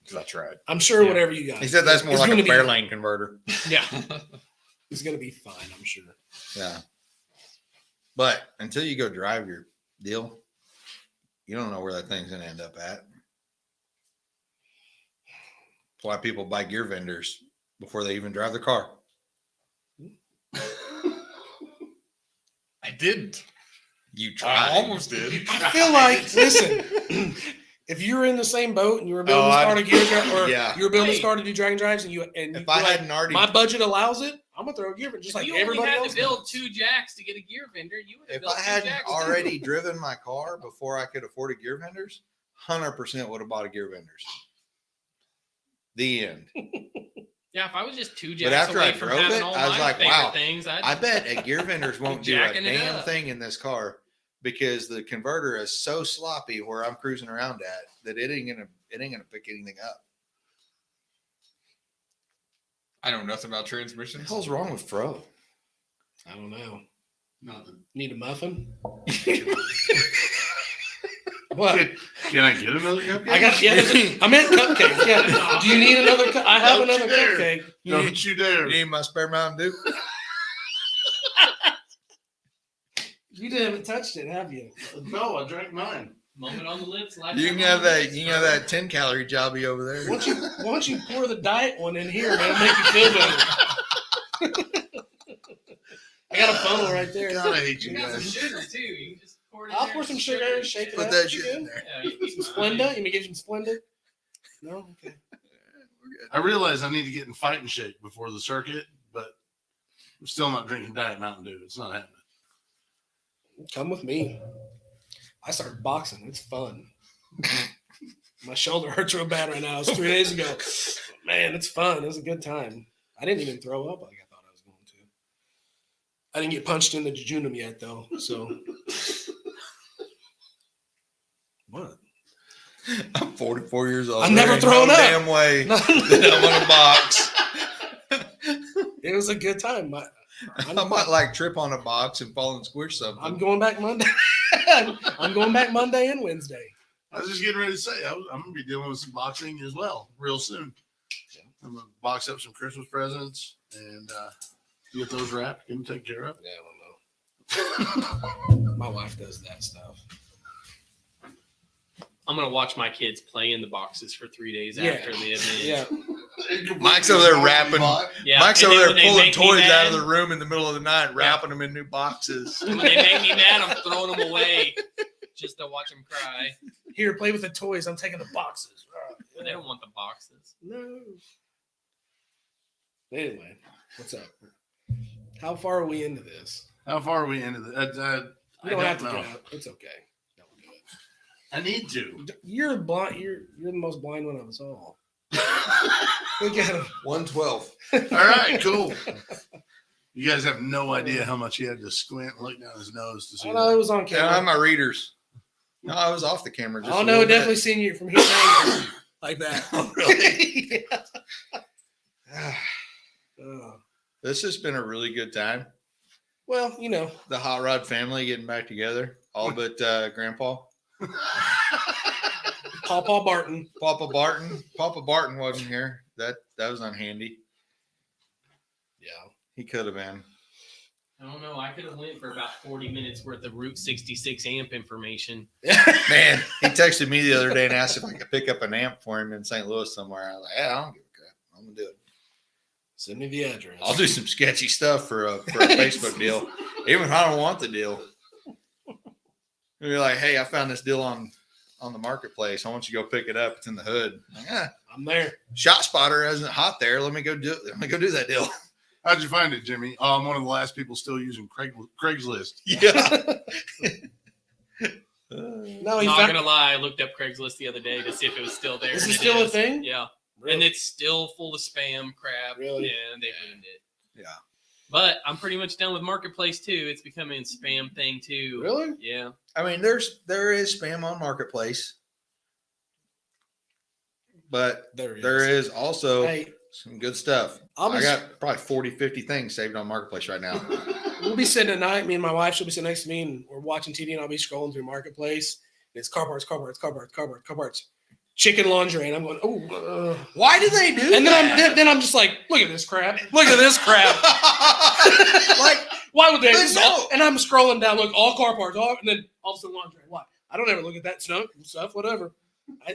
Because I tried. I'm sure Yeah. whatever you got. He said that's more it's like gonna a be- Fairlane converter. Yeah. It's going to be fine, I'm sure. Yeah. But until you go drive your deal, you don't know where that thing's going to end up at. That's why people buy gear vendors before they even drive the car. I didn't. You tried. I almost did. I feel like, listen, if you were in the same boat and you were building this car to gear drive, or yeah. you were building this Hey. car to do dragon drives, and If you're I like, hadn't already, my budget allows it, I'm gonna throw a gear vendor just If like you only everybody had else to build does. 2 jacks to get a gear vendor, you would have If built I 2 hadn't jacks. already driven my car before I could afford a gear vendors, 100% would have bought a gear vendors. The end. Yeah, if I was just 2 But jacks after away I from drove having it, all I was my like, favorite wow, things, I bet a gear vendors won't do a Jacking it damn up. thing in this car because the converter is so sloppy where I'm cruising around at that it ain't gonna pick anything up. I know nothing about What transmissions. the hell's wrong with Fro? I don't know. Nothing. Need a muffin? What? Can I get another cupcake? I got. Yeah, I meant cupcake. Yeah. Do you need another? I have Don't you another dare. cupcake. Don't you dare. You need my spare Mountain Dew? You haven't touched it, have you? No, I drank mine. Moment on the lips. You lifetime can on have the that. lips, You can have bro. that 10-calorie jobby over there. Why don't you pour the diet one in here, man? Make you feel better. I got a funnel right there. God, I hate you You got some guys. sugar too. You can just pour it in I'll there pour with some sugar, shake it Put up. that You shit in good? there. Yeah, you can Some Splenda? You may get some Splenda? No? Okay. I realize I need to get in fighting shape before the circuit, but I'm still not drinking Diet Mountain Dew. It's not happening. Come with me. I started boxing. It's fun. My shoulder hurts real bad right now. It was 3 days ago. Man, it's fun. It was a good time. I didn't even throw up like I thought I was going to. I didn't get punched in the jejunum yet, though. So. What? I'm 44 years old. I've never There ain't thrown no up. damn way that I'm on a box. It was a good time. I might like trip on a box and fall and squish something. I'm going back Monday. I'm going back Monday and Wednesday. I was just getting ready to say I'm going to be dealing with some boxing as well real soon. I'm going to box up some Christmas presents and get those wrapped, get them taken care of. Yeah, I don't know. My wife does that stuff. I'm gonna watch my kids play in the boxes for 3 days Yeah. after the event. Yeah. Mike's over there rapping. Yeah, Mike's and over then there when they pulling make me toys out mad- of the room in the middle of the night, wrapping them in new boxes. When they make me mad, I'm throwing them away just to watch them cry. Here, play with the toys. I'm taking the boxes. But they don't want the boxes. No. Anyway, what's up? How far are we into this? How far are we into the? You I don't have to know. get out. It's okay. Don't do I need to. it. You're blind. You're the most blind one of us all. Look at him. 112. All right, cool. You guys have no idea how much he had to squint and look down his nose to see I know it that. was on And camera. I'm my readers. No, I was off the camera. Just Oh a no, little bit. definitely seen you from here angles like that. Oh, really? Oh. This has been a really good time. Well, you know, The Hot Rod family getting back together, all but Grandpa. Pawpaw Barton. Papa Barton wasn't here. That was unhandy. Yeah. He could have been. I don't know. I could have went for about 40 minutes worth of Route 66 amp information. Man, he texted me the other day and asked if I could pick up an amp for him in St. Louis somewhere. I was like, yeah, I don't give a crap. I'm gonna do it. Send me the address. I'll do some sketchy stuff for a Facebook deal, even if I don't want the deal. He'll be like, hey, I found this deal on the marketplace. I want you to go pick it up. It's in the hood. I'm like, I'm there. Shot Spotter isn't hot there. Let me go do it. Let me go do that deal. How'd you find it, Jimmy? Oh, I'm one of the last people still using Craigslist. Yeah. No, he Not found. gonna lie, I looked up Craigslist the other day to see if it was still there. Is and it it still a is. thing? Yeah. Really? And it's still full of spam crap. Really? Yeah, they ruined it. Yeah. But I'm pretty much done with Marketplace too. It's becoming a spam thing too. Really? Yeah. I mean, there is spam on Marketplace, but There there is also Hey, some good stuff. I'll be, I got probably 40, 50 things saved on Marketplace right now. we'll be sitting at night. Me and my wife, she'll be sitting next to me, and we're watching TV, and I'll be scrolling through Marketplace. And it's car parts, chicken lingerie, and I'm going, oh. Why do they do And that? then I'm just like, look at this crap. Look at this crap. Like, Why would they? But This is no. all, and I'm scrolling down, look, all car parts, all, and then all of a sudden lingerie. Why? I don't ever look at that stuff, whatever.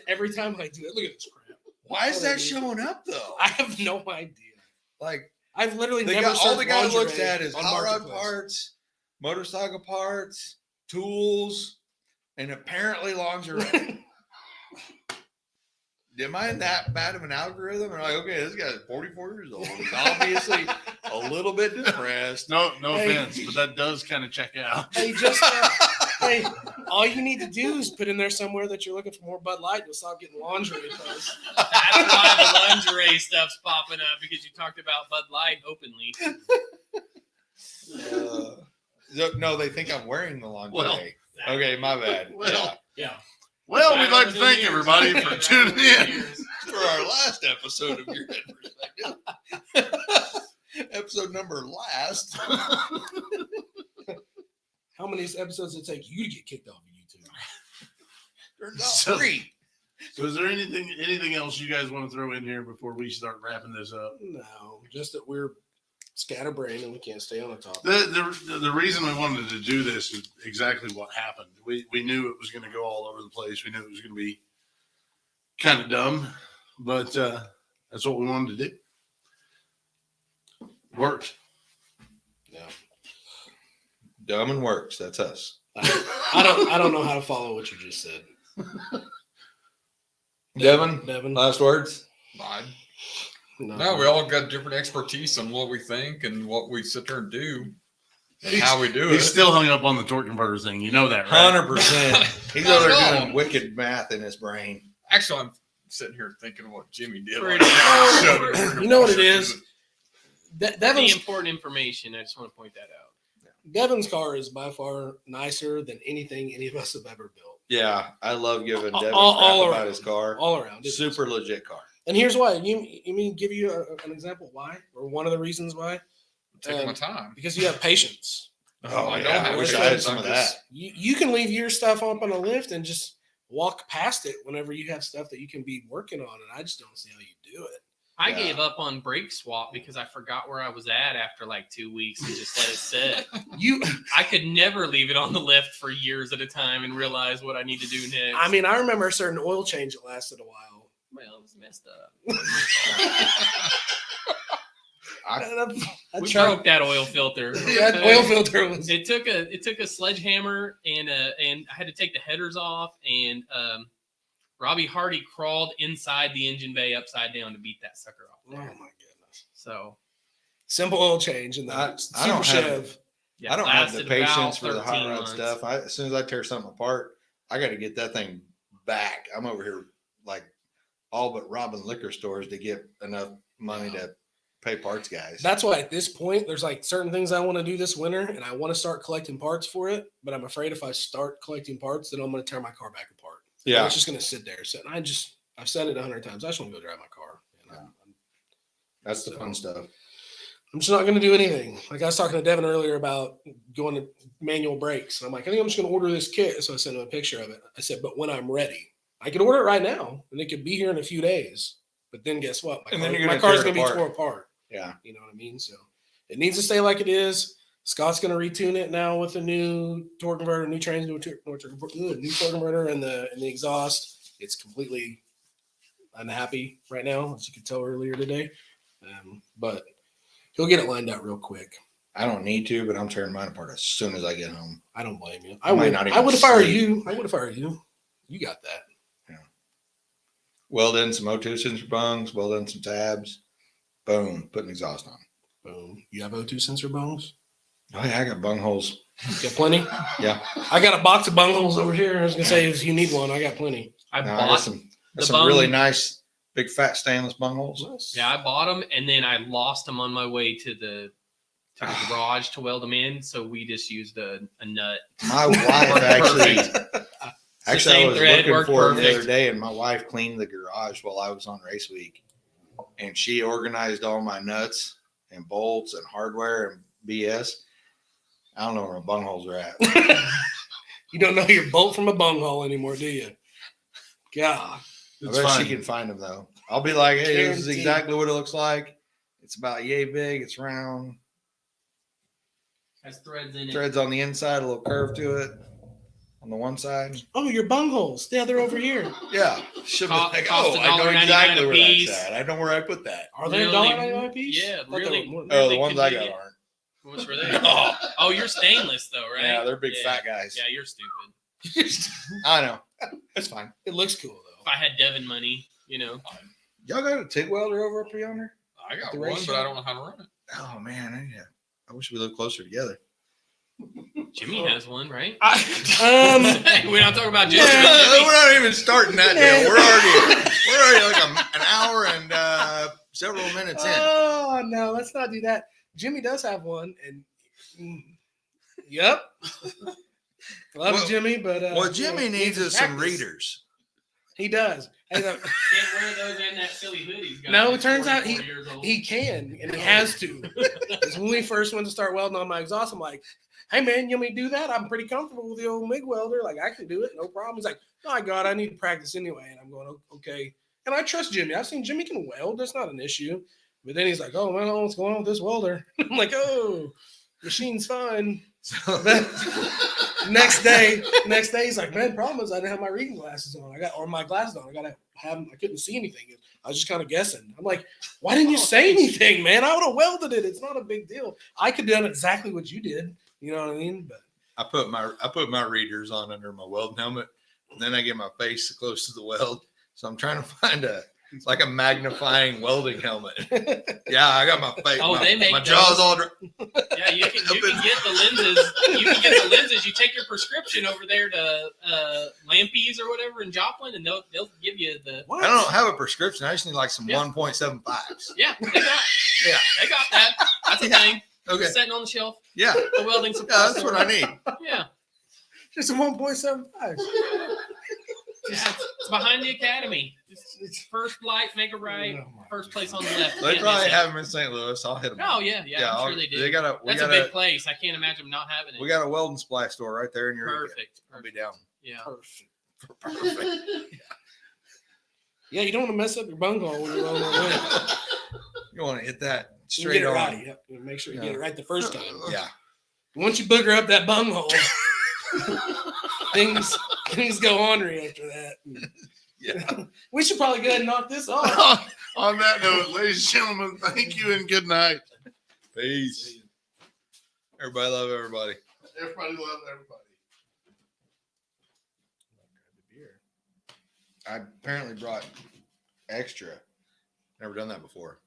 Every time I do it, look at this crap. why is that showing up though? I have no idea. Like, I've literally the never guy, all searched the guy looks lingerie at is on hot rod Marketplace. parts, motorcycle parts, tools, and apparently lingerie. am I in that bad of an algorithm? And I'm like, okay, this guy's 44 years old. He's obviously a little bit depressed. No Hey. offense, but that does kind of check out. Hey, hey, all you need to do is put in there somewhere that you're looking for more Bud Light. You'll stop getting lingerie posts. That's why the lingerie stuff's popping up because you talked about Bud Light openly. No, they think I'm wearing the lingerie. Well, Okay, my bad. Well, Yeah. Well, we'd like to thank everybody for tuning in. For our last episode of Your Head Perspective. Episode number last. How many episodes did it take you to get kicked off of YouTube? Turns out So- 3. So is there anything else you guys want to throw in here before we start wrapping this up? No, just that we're scatterbrained and we can't stay on the topic. The reason we wanted to do this is exactly what happened. We knew it was going to go all over the place. We knew it was going to be kind of dumb, but that's what we wanted to do. Worked. Yeah. Dumb and works. That's us. I don't know how to follow what you just said. Devin, Devin. last words? Fine. No. No, we all got different expertise on what we think and what we sit there and do and how we do it. He's still hung up on the torque converter thing. You know that, right? 100%. He's Not over at there all. doing wicked math in his brain. Actually, I'm sitting here thinking of what Jimmy did. Pretty Showed it. You know what it is? The Devin's important information. I just want to point that out. Devin's car is by far nicer than anything any of us have ever built. Yeah, I love giving Devin All crap around. about his car. All around. It Super is. legit car. And here's why. You mean give you an example why? Or one of the reasons why? Taking my time. Because you have patience. Oh, I yeah. don't I have wish I patience. had some of I'm that. just- You can leave your stuff up on a lift and just walk past it whenever you have stuff that you can be working on. And I just don't see how you do it. I Yeah. gave up on brake swap because I forgot where I was at after like 2 weeks and just let it sit. You I could never leave it on the lift for years at a time and realize what I need to do next. I mean, I remember a certain oil change that lasted a while. well, it was messed up. I We tried- broke that oil filter. that oil filter was It took a sledgehammer and I had to take the headers off and Robbie Hardy crawled inside the engine bay upside down to beat that sucker off. oh my There. goodness. So Simple oil change and I that don't Super have- Chev. yeah, I don't have the lasted about patience for the hot 13 rod months. stuff. As soon as I tear something apart, I got to get that thing back. I'm over here like all but robbing liquor stores to get enough money to pay parts guys. That's why at this point, there's like certain things I want to do this winter, and I want to start collecting parts for it. But I'm afraid if I start collecting parts, then I'm going to tear my car back apart. Yeah. It's just going to sit there. So I've said it 100 times. I just want to go drive my car. And That's the fun stuff. I'm just not going to do anything. Like I was talking to Devin earlier about going to manual brakes. And I'm like, I think I'm just going to order this kit. So I sent him a picture of it. I said, but when I'm ready, I can order it right now, and it could be here in a few days. But then guess what? And then you're my gonna car's tear it going to be apart. tore apart. Yeah. You know what I mean? So it needs to stay like it is. Scott's going to retune it now with a new torque converter, new trains, new torque converter, and the exhaust. It's completely unhappy right now, as you could tell earlier today. But he'll get it lined out real quick. I don't need to, but I'm tearing mine apart as soon as I get home. I don't blame you. I might not even I would have fired sleep. you. I would have fired you. You got that. Welded in some O2 sensor bungs, welded in some tabs. Boom, put an exhaust on. Boom. You have O2 sensor bungs? Oh yeah, I got bung holes. You got plenty? Yeah. I got a box of bung holes over here. I was going to say, if you need one, I got plenty. I No, I got bought some, the some really bung- nice big fat stainless bung holes. Nice. Yeah, I bought them and then I lost them on my way to the garage to weld them in. So we just used a nut. My wife Worked actually perfect. Actually, I same was thread, looking worked for it the perfect. other day, and my wife cleaned the garage while I was on race week, and she organized all my nuts and bolts and hardware and BS. I don't know where my bungholes are at. You don't know your bolt from a bung hole anymore, do you? God. I It's bet fine. she can find them though. I'll be like, hey, this is Guaranteed. exactly what it looks like. It's about yay big. It's round. Has threads in it. Threads on the inside, a little curve to it on the one side. Oh, your bung holes. Yeah, they're over here. Yeah, she'll be Cost- like, cost oh, I know $1.99 exactly a where piece. that's at. I know where I put that. Are they Really? $1.99 piece? Yeah, I thought they really. were more than Oh, Really the ones I got convenient. aren't. Which were they? Oh, Oh, you're stainless though, right? yeah, they're big fat guys. Yeah, you're stupid. I know. It's fine. It looks cool If though. I had Devin money, You know, Y'all got a TIG welder over up yonder? I got The one, race but I shop? don't know how to run it. Oh man, I wish we lived closer together. Jimmy has one, right? Um, We're not talking about Jimmy. We're not even starting that deal. We're already like an hour and several minutes in. Oh no, let's not do that. Jimmy does have one, and yep, love Well- Jimmy, but Well, Jimmy needs to us some practice. readers. He does. And, Can't wear those and that silly hoodie. He's got. No, it He's turns out 44 years old. he can, and he has to. Because when we first went to start welding on my exhaust, I'm like, "Hey man, you want me to do that? I'm pretty comfortable with the old MIG welder. Like I can do it, no problem." He's like, "Oh God, I need to practice anyway." And I'm going, "Okay." And I trust Jimmy. I've seen Jimmy can weld. That's not an issue. But then he's like, "Oh man, what's going on with this welder?" I'm like, "Oh, machine's fine." But next day, he's like, "Man, problem is I didn't have my reading glasses on. My glasses on. I couldn't see anything. I was just kind of guessing." I'm like, "Why didn't you say anything, man? I would have welded it. It's not a big deal. I could have done exactly what you did. You know what I mean?" But I put my readers on under my welding helmet, and then I get my face close to the weld. So I'm trying to find it's like a magnifying welding helmet. Yeah, I got my face. Oh, they make my jaws those. all. Yeah, you can get the lenses. You can get the lenses. You take your prescription over there to Lampeys or whatever in Joplin, and they'll give you the. I don't have a prescription. I just need like some Yeah. 1.75s. Yeah, they got. Yeah. They got that. That's a Yeah. thing. Okay. Sitting on the shelf. Yeah. The welding Yeah, supplies. that's what I need. Yeah. just a 1.75. It's behind the academy. It's first light, make a right. Oh, my First place on the left. They Can't probably miss it. have them in St. Louis. I'll hit them. Oh yeah, I'm sure they do. We That's a big place. I can't imagine them not having it. We got a welding supply store right there in your Perfect. I'll be down. Yeah. Perfect. Yeah, you don't want to mess up your bunghole when you're rolling away. You want to hit that You straight get it on. right. Yep. You make sure you get it right the first time. Yeah. Once you booger up that bunghole, things go ornery after that. Yeah. We should probably go ahead and knock this off. On that note, ladies and gentlemen, thank you and good night. Peace. Everybody love everybody. Everybody love everybody. I apparently brought extra. Never done that before.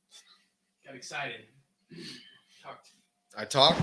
Got excited. I talked.